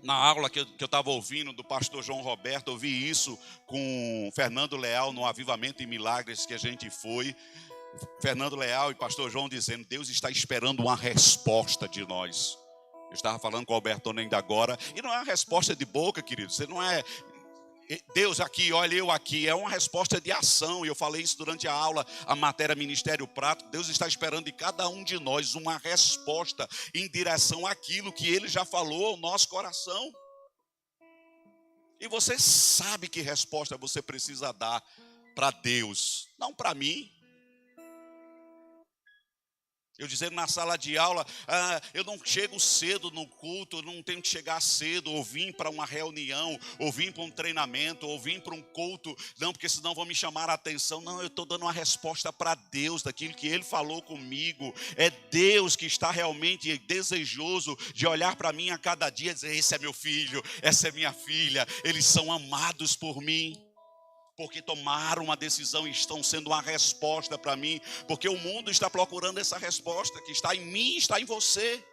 na aula que eu estava ouvindo do pastor João Roberto, eu vi isso com Fernando Leal no Avivamento e Milagres que a gente foi. Fernando Leal e pastor João dizendo, Deus está esperando uma resposta de nós. Eu estava falando com o Albertone ainda agora, e não é uma resposta de boca, querido, você não é... Deus aqui, olha eu aqui, é uma resposta de ação. E eu falei isso durante a aula, a matéria Ministério Prático. Deus está esperando de cada um de nós uma resposta em direção àquilo que Ele já falou ao nosso coração. E você sabe que resposta você precisa dar para Deus, não para mim. Eu dizendo na sala de aula, eu não chego cedo no culto, eu não tenho que chegar cedo, ou vim para uma reunião, ou vim para um treinamento, ou vim para um culto, não, porque senão vão me chamar a atenção. Não, eu estou dando uma resposta para Deus, daquilo que Ele falou comigo. É Deus que está realmente desejoso de olhar para mim a cada dia e dizer, esse é meu filho, essa é minha filha, eles são amados por mim. Porque tomaram uma decisão e estão sendo uma resposta para mim. Porque o mundo está procurando essa resposta que está em mim, está em você.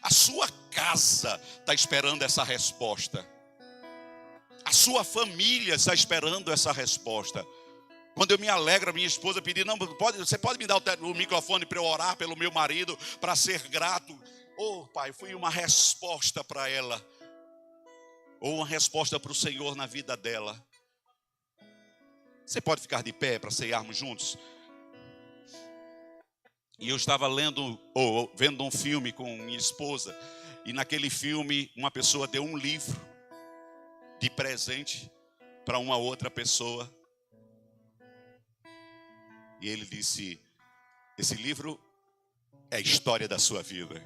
A sua casa está esperando essa resposta. A sua família está esperando essa resposta. Quando eu me alegro, minha esposa pedir, não, você pode me dar o microfone para eu orar pelo meu marido, para ser grato. Pai, fui uma resposta para ela. Ou uma resposta para o Senhor na vida dela. Você pode ficar de pé para ceiarmos juntos? E eu estava vendo um filme com minha esposa. E naquele filme, uma pessoa deu um livro de presente para uma outra pessoa. E ele disse, esse livro é a história da sua vida.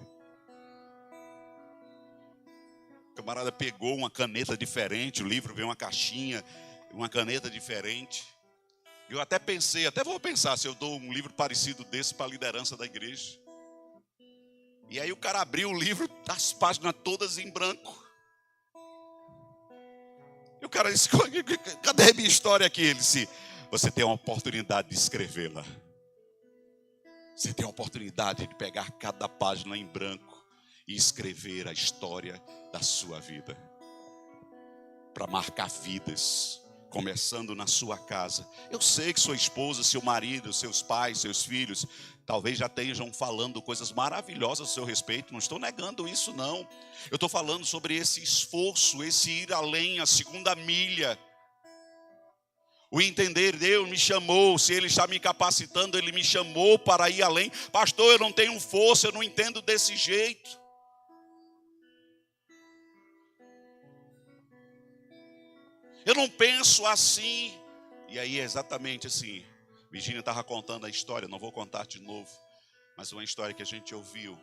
O camarada pegou uma caneta diferente, o livro veio uma caixinha, uma caneta diferente. Eu até vou pensar se eu dou um livro parecido desse para a liderança da igreja. E aí o cara abriu o livro, as páginas todas em branco. E o cara disse, cadê a minha história aqui? Ele disse, você tem uma oportunidade de escrevê-la. Você tem a oportunidade de pegar cada página em branco e escrever a história da sua vida. Para marcar vidas. Começando na sua casa. Eu sei que sua esposa, seu marido, seus pais, seus filhos, talvez já estejam falando coisas maravilhosas a seu respeito. Não estou negando isso, não. Eu estou falando sobre esse esforço, esse ir além, a segunda milha. O entender, Deus me chamou, se Ele está me capacitando, Ele me chamou para ir além. Pastor, eu não tenho força, eu não entendo desse jeito. Eu não penso assim. E aí é exatamente assim. Virgínia estava contando a história, não vou contar de novo. Mas uma história que a gente ouviu.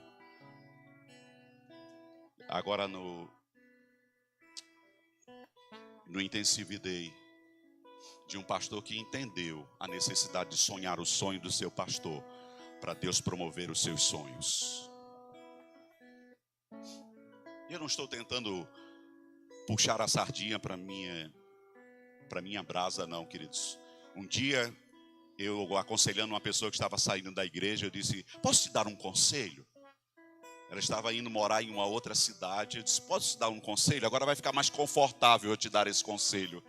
Agora no Intensive Day. De um pastor que entendeu a necessidade de sonhar o sonho do seu pastor. Para Deus promover os seus sonhos. Eu não estou tentando puxar a sardinha para minha brasa, não, queridos. Um dia, eu aconselhando uma pessoa que estava saindo da igreja, eu disse, posso te dar um conselho? Ela estava indo morar em uma outra cidade. Eu disse, posso te dar um conselho? Agora vai ficar mais confortável eu te dar esse conselho.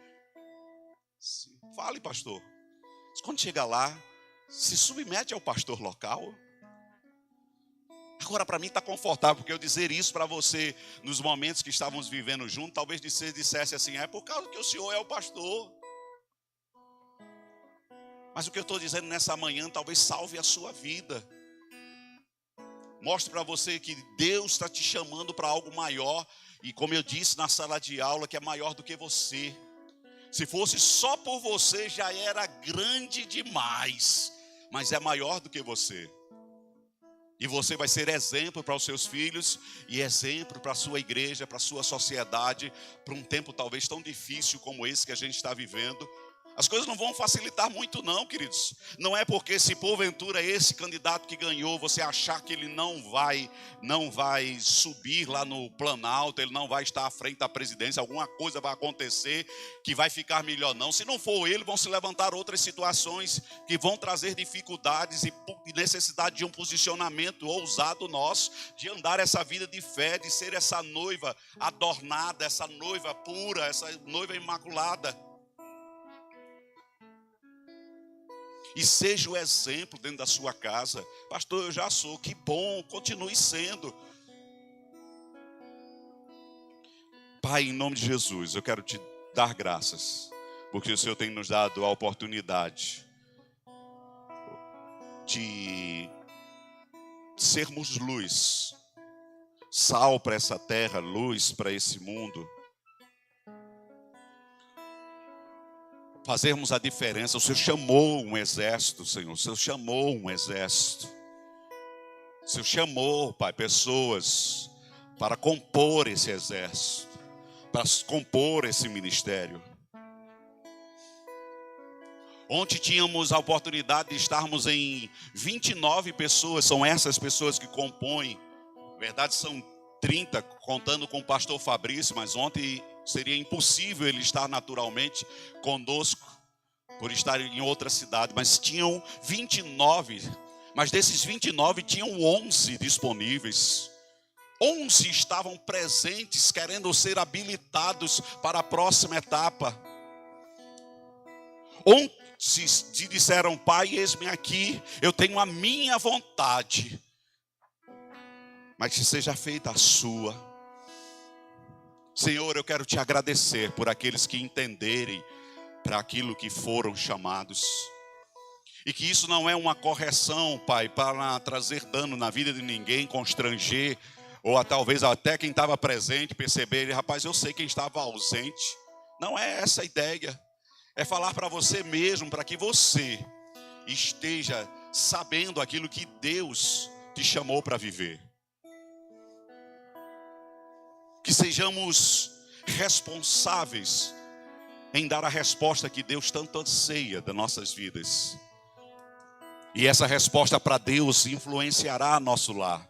Fale, pastor. Quando chega lá, se submete ao pastor local. Agora para mim está confortável, porque eu dizer isso para você, nos momentos que estávamos vivendo juntos, talvez você dissesse assim, é por causa que o senhor é o pastor. Mas o que eu estou dizendo nessa manhã, talvez salve a sua vida. Mostre para você que Deus está te chamando para algo maior. E como eu disse na sala de aula, que é maior do que você. Se fosse só por você, já era grande demais. Mas é maior do que você. E você vai ser exemplo para os seus filhos e exemplo para a sua igreja, para a sua sociedade, para um tempo talvez tão difícil como esse que a gente está vivendo. As coisas não vão facilitar muito não, queridos. Não é porque se porventura esse candidato que ganhou, você achar que ele não vai subir lá no Planalto, ele não vai estar à frente da presidência, alguma coisa vai acontecer que vai ficar melhor não. Se não for ele, vão se levantar outras situações que vão trazer dificuldades e necessidade de um posicionamento ousado nosso, de andar essa vida de fé, de ser essa noiva adornada, essa noiva pura, essa noiva imaculada. E seja o exemplo dentro da sua casa. Pastor, eu já sou, que bom, continue sendo. Pai, em nome de Jesus, eu quero te dar graças, porque o Senhor tem nos dado a oportunidade de sermos luz, sal para essa terra, luz para esse mundo. Fazermos a diferença. O Senhor chamou um exército, Senhor. O Senhor chamou um exército. O Senhor chamou, Pai, pessoas para compor esse exército, para compor esse ministério. Ontem tínhamos a oportunidade de estarmos em 29 pessoas, são essas pessoas que compõem. Na verdade são 30, contando com o pastor Fabrício, mas ontem seria impossível ele estar naturalmente conosco, por estar em outra cidade. Mas tinham 29, mas desses 29 tinham 11 disponíveis. 11 estavam presentes, querendo ser habilitados para a próxima etapa. 11 te disseram: Pai, eis-me aqui, eu tenho a minha vontade, mas que seja feita a sua. Senhor, eu quero te agradecer por aqueles que entenderem para aquilo que foram chamados. E que isso não é uma correção, Pai, para trazer dano na vida de ninguém, constranger, ou talvez até quem estava presente perceber: rapaz, eu sei quem estava ausente. Não é essa a ideia. É falar para você mesmo, para que você esteja sabendo aquilo que Deus te chamou para viver. Que sejamos responsáveis em dar a resposta que Deus tanto anseia das nossas vidas. E essa resposta para Deus influenciará nosso lar.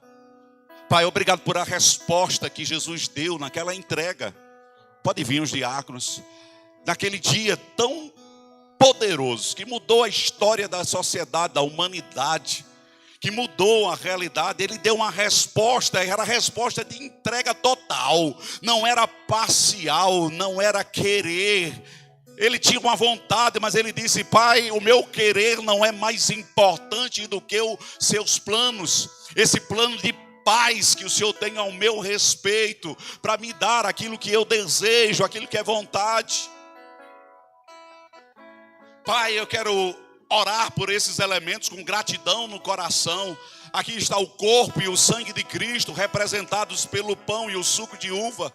Pai, obrigado por a resposta que Jesus deu naquela entrega. Pode vir os diáconos. Naquele dia tão poderoso, que mudou a história da sociedade, da humanidade, que mudou a realidade. Ele deu uma resposta, era a resposta de entrega total, não era parcial, não era querer. Ele tinha uma vontade, mas ele disse: Pai, o meu querer não é mais importante do que os seus planos. Esse plano de paz que o Senhor tem ao meu respeito, para me dar aquilo que eu desejo, aquilo que é vontade. Pai, eu quero orar por esses elementos com gratidão no coração. Aqui está o corpo e o sangue de Cristo, representados pelo pão e o suco de uva.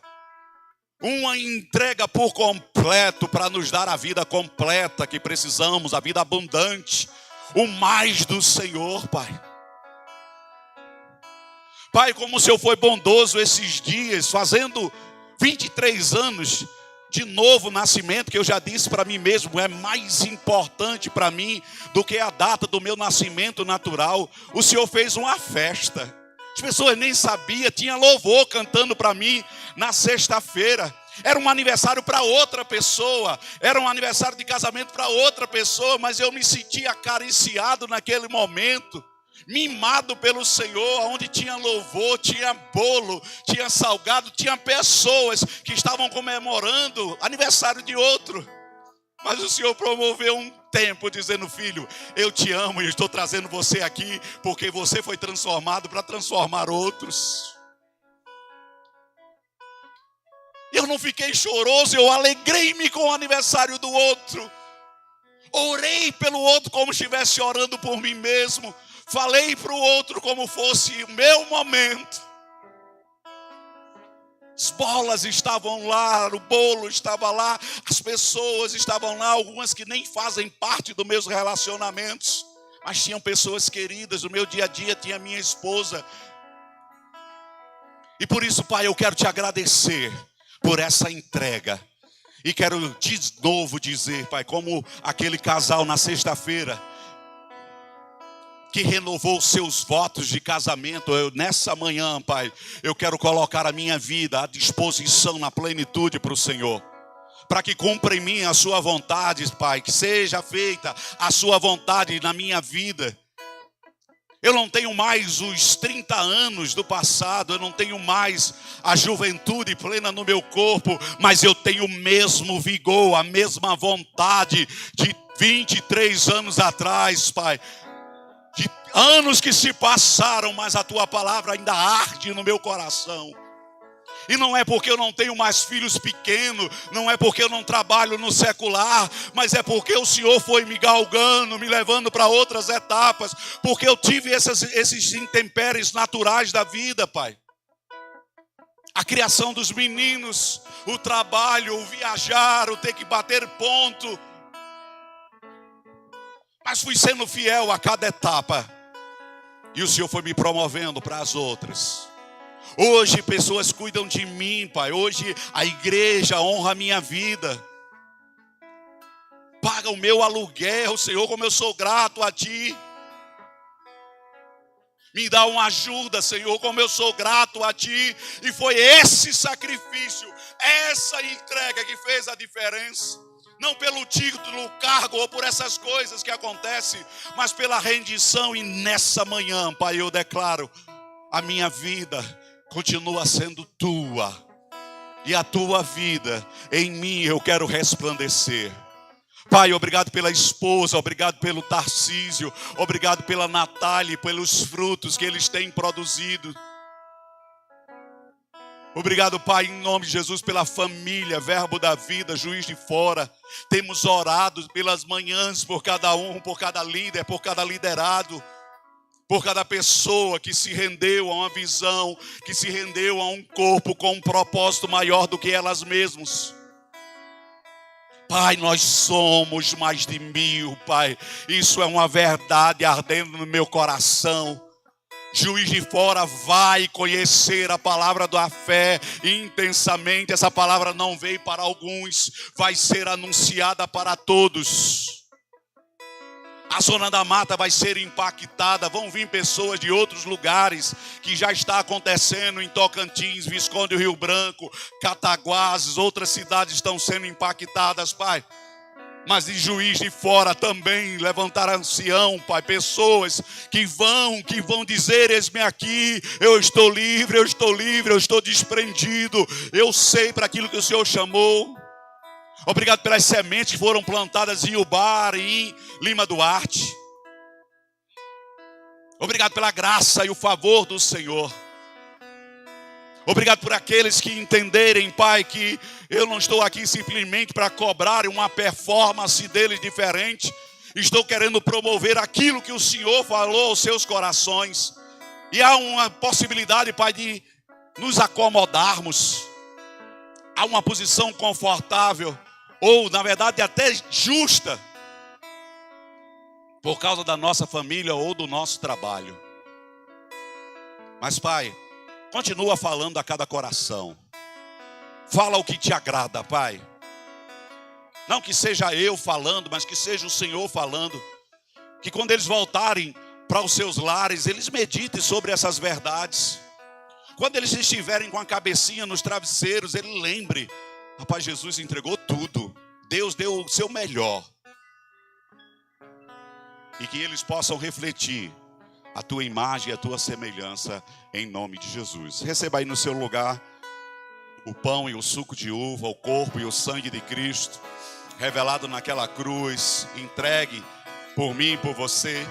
Uma entrega por completo para nos dar a vida completa que precisamos, a vida abundante, o mais do Senhor, Pai. Pai, como o Senhor foi bondoso esses dias, fazendo 23 anos de novo nascimento, que eu já disse para mim mesmo, é mais importante para mim do que a data do meu nascimento natural. O Senhor fez uma festa. As pessoas nem sabiam, tinha louvor cantando para mim na sexta-feira. Era um aniversário para outra pessoa, era um aniversário de casamento para outra pessoa, mas eu me sentia acariciado naquele momento, mimado pelo Senhor, onde tinha louvor, tinha bolo, tinha salgado, tinha pessoas que estavam comemorando aniversário de outro. Mas o Senhor promoveu um tempo dizendo: filho, eu te amo e estou trazendo você aqui porque você foi transformado para transformar outros. Eu não fiquei choroso, eu alegrei-me com o aniversário do outro. Orei pelo outro como se estivesse orando por mim mesmo. Falei para o outro como fosse o meu momento. As bolas estavam lá, o bolo estava lá, as pessoas estavam lá, algumas que nem fazem parte dos meus relacionamentos, mas tinham pessoas queridas. No meu dia a dia tinha minha esposa. E por isso, Pai, eu quero te agradecer por essa entrega. E quero de novo dizer, Pai, como aquele casal na sexta-feira que renovou seus votos de casamento, nessa manhã, Pai, eu quero colocar a minha vida à disposição na plenitude para o Senhor, para que cumpra em mim a sua vontade, Pai, que seja feita a sua vontade na minha vida. Eu não tenho mais os 30 anos do passado, eu não tenho mais a juventude plena no meu corpo, mas eu tenho o mesmo vigor, a mesma vontade de 23 anos atrás, Pai. De anos que se passaram, mas a tua palavra ainda arde no meu coração. E não é porque eu não tenho mais filhos pequenos, não é porque eu não trabalho no secular, mas é porque o Senhor foi me galgando, me levando para outras etapas, porque eu tive esses intempéries naturais da vida, Pai. A criação dos meninos, o trabalho, o viajar, o ter que bater ponto. Mas fui sendo fiel a cada etapa. E o Senhor foi me promovendo para as outras. Hoje pessoas cuidam de mim, Pai. Hoje a igreja honra a minha vida. Paga o meu aluguel, Senhor, como eu sou grato a Ti. Me dá uma ajuda, Senhor, como eu sou grato a Ti. E foi esse sacrifício, essa entrega que fez a diferença. Não pelo título, cargo ou por essas coisas que acontecem, mas pela rendição. E nessa manhã, Pai, eu declaro, a minha vida continua sendo Tua. E a Tua vida em mim eu quero resplandecer. Pai, obrigado pela esposa, obrigado pelo Tarcísio, obrigado pela Natália, pelos frutos que eles têm produzido. Obrigado, Pai, em nome de Jesus, pela família, Verbo da Vida, Juiz de Fora. Temos orado pelas manhãs por cada um, por cada líder, por cada liderado, por cada pessoa que se rendeu a uma visão, que se rendeu a um corpo com um propósito maior do que elas mesmas. Pai, nós somos mais de 1000, Pai. Isso é uma verdade ardendo no meu coração. Juiz de Fora vai conhecer a palavra da fé intensamente. Essa palavra não veio para alguns, vai ser anunciada para todos. A Zona da Mata vai ser impactada. Vão vir pessoas de outros lugares que já está acontecendo em Tocantins, Visconde do Rio Branco, Cataguases, outras cidades estão sendo impactadas, Pai. Mas de Juiz de Fora também levantará ancião, Pai, pessoas que vão dizer, eis-me aqui, eu estou livre, eu estou desprendido, eu sei para aquilo que o Senhor chamou. Obrigado pelas sementes que foram plantadas em Ubar e em Lima Duarte. Obrigado pela graça e o favor do Senhor. Obrigado por aqueles que entenderem, Pai, que eu não estou aqui simplesmente para cobrar uma performance deles diferente. Estou querendo promover aquilo que o Senhor falou aos seus corações. E há uma possibilidade, Pai, de nos acomodarmos a uma posição confortável, ou na verdade até justa, por causa da nossa família ou do nosso trabalho. Mas, Pai, continua falando a cada coração. Fala o que te agrada, Pai. Não que seja eu falando, mas que seja o Senhor falando. Que quando eles voltarem para os seus lares, eles meditem sobre essas verdades. Quando eles estiverem com a cabecinha nos travesseiros, ele lembre: rapaz, Jesus entregou tudo. Deus deu o seu melhor. E que eles possam refletir a tua imagem e a tua semelhança em nome de Jesus. Receba aí no seu lugar o pão e o suco de uva, o corpo e o sangue de Cristo, revelado naquela cruz, entregue por mim e por você.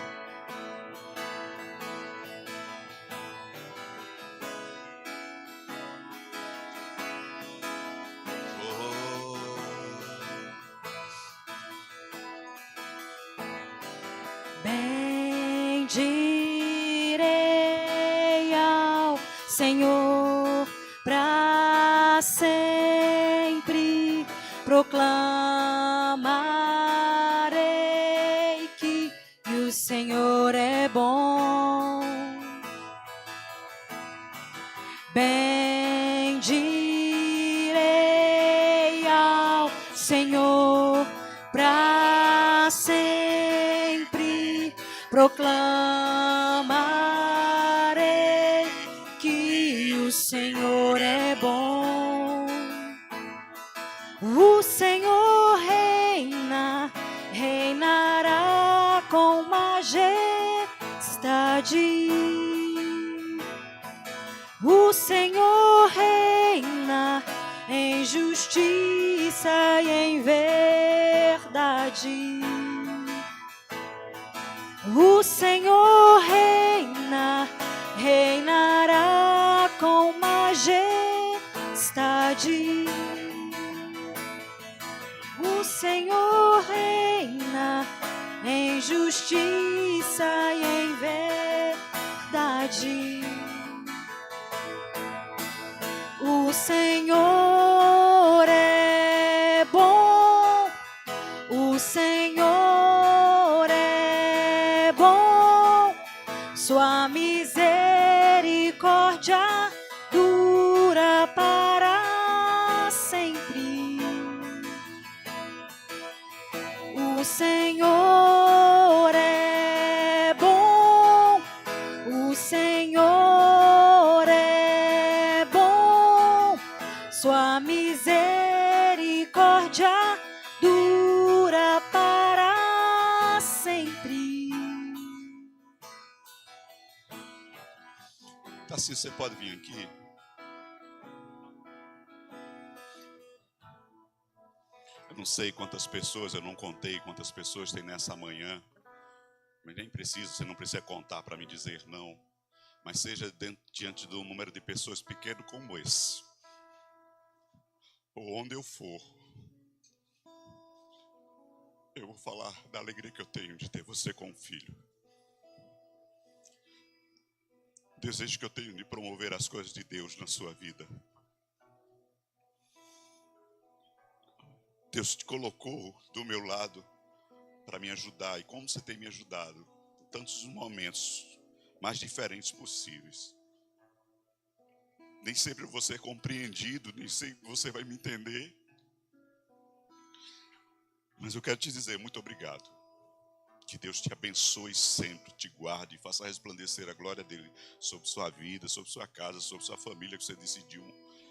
Bendirei ao Senhor para sempre, proclamarei que o Senhor é bom. Bendirei ao Senhor para sempre, proclamarei que o Senhor é bom. O Senhor reina, reinará com majestade. O Senhor reina em justiça e em verdade. O Senhor reina, reinará com majestade. O Senhor reina em justiça e em verdade. O Senhor é bom, o Senhor é bom, Sua misericórdia dura para sempre. O Senhor é bom, o Senhor é bom, sua misericórdia dura para sempre. Tassi, você pode vir aqui? Eu não sei quantas pessoas, eu não contei quantas pessoas tem nessa manhã, mas nem precisa, você não precisa contar para me dizer não. Mas seja diante de um número de pessoas pequeno como esse, ou onde eu for, eu vou falar da alegria que eu tenho de ter você como filho. O desejo que eu tenho de promover as coisas de Deus na sua vida. Deus te colocou do meu lado para me ajudar. E como você tem me ajudado em tantos momentos mais diferentes possíveis. Nem sempre eu vou ser compreendido, nem sempre você vai me entender. Mas eu quero te dizer muito obrigado. Que Deus te abençoe sempre, te guarde e faça resplandecer a glória dele sobre sua vida, sobre sua casa, sobre sua família que você decidiu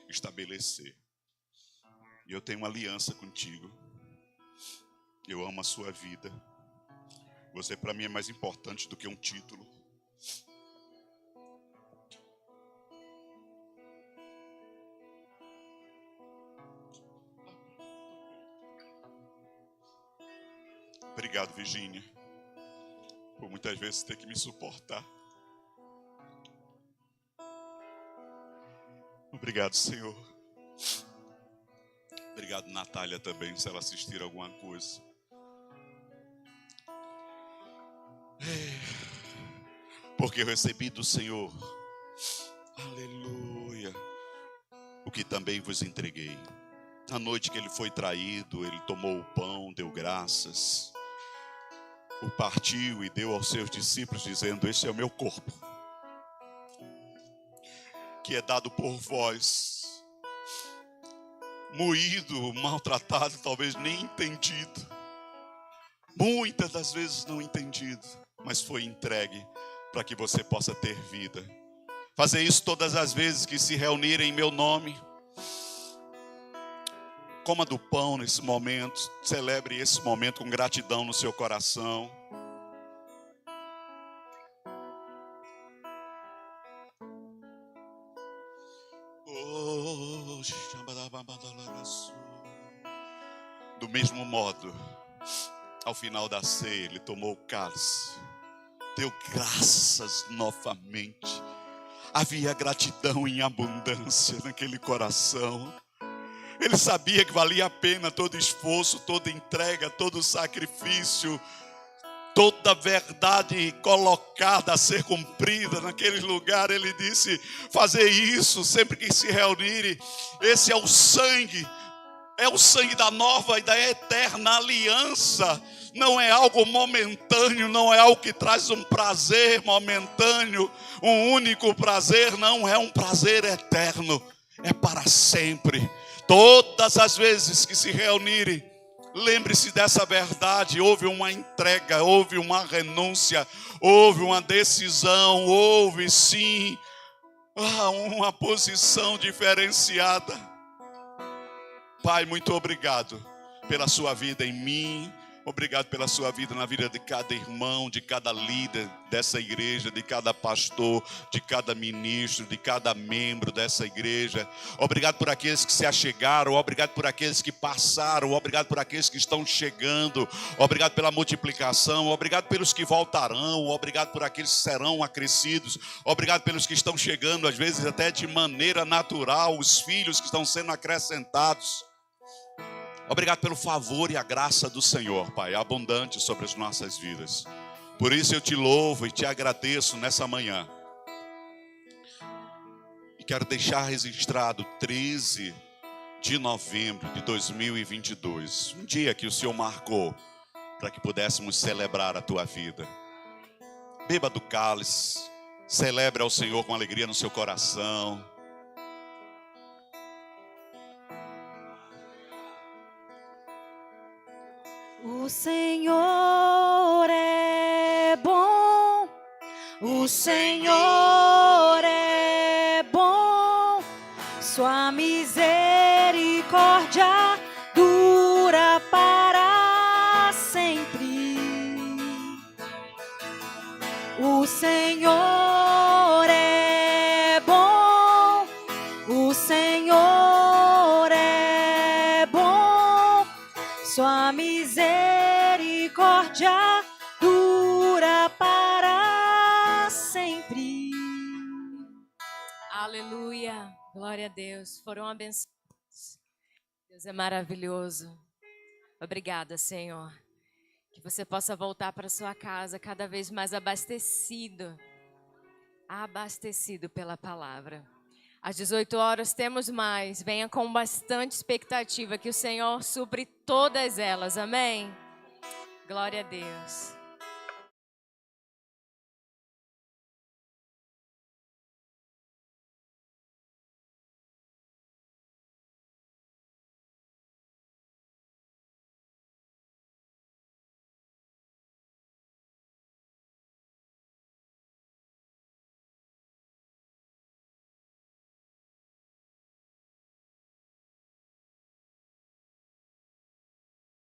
estabelecer. E eu tenho uma aliança contigo. Eu amo a sua vida. Você para mim é mais importante do que um título. Obrigado, Virgínia, por muitas vezes ter que me suportar. Obrigado, Senhor. Obrigado, Natália, também, se ela assistir alguma coisa. Porque eu recebi do Senhor, aleluia, o que também vos entreguei. Na noite que ele foi traído, ele tomou o pão, deu graças, o partiu e deu aos seus discípulos, dizendo: este é o meu corpo, que é dado por vós. Moído, maltratado, talvez nem entendido. Muitas das vezes não entendido, mas foi entregue para que você possa ter vida. Fazer isso todas as vezes que se reunirem em meu nome. Coma do pão nesse momento, celebre esse momento com gratidão no seu coração. Do mesmo modo, ao final da ceia, ele tomou o cálice, deu graças novamente. Havia gratidão em abundância naquele coração. Ele sabia que valia a pena todo esforço, toda entrega, todo sacrifício, toda verdade colocada a ser cumprida naquele lugar. Ele disse: fazer isso sempre que se reunirem. Esse é o sangue da nova e da eterna aliança. Não é algo momentâneo, não é algo que traz um prazer momentâneo, um único prazer. Não é um prazer eterno, é para sempre. Todas as vezes que se reunirem, lembre-se dessa verdade. Houve uma entrega, houve uma renúncia, houve uma decisão, houve sim uma posição diferenciada. Pai, muito obrigado pela sua vida em mim. Obrigado pela sua vida na vida de cada irmão, de cada líder dessa igreja, de cada pastor, de cada ministro, de cada membro dessa igreja. Obrigado por aqueles que se achegaram, obrigado por aqueles que passaram, obrigado por aqueles que estão chegando, obrigado pela multiplicação, obrigado pelos que voltarão, obrigado por aqueles que serão acrescidos, obrigado pelos que estão chegando, às vezes até de maneira natural, os filhos que estão sendo acrescentados. Obrigado pelo favor e a graça do Senhor, Pai, abundante sobre as nossas vidas. Por isso eu te louvo e te agradeço nessa manhã. E quero deixar registrado 13 de novembro de 2022. Um dia que o Senhor marcou para que pudéssemos celebrar a tua vida. Beba do cálice, Celebre ao Senhor com alegria no seu coração. O Senhor é bom, o Senhor é bom, sua misericórdia dura para sempre. O Senhor é bom, o Senhor é bom, sua misericórdia dura para sempre. Aleluia, glória a Deus, foram abençoados. Deus é maravilhoso. Obrigada, Senhor. Que você possa voltar para sua casa cada vez mais abastecido pela palavra. Às 18 horas temos mais. Venha com bastante expectativa que o Senhor supre todas elas. Amém? Glória a Deus.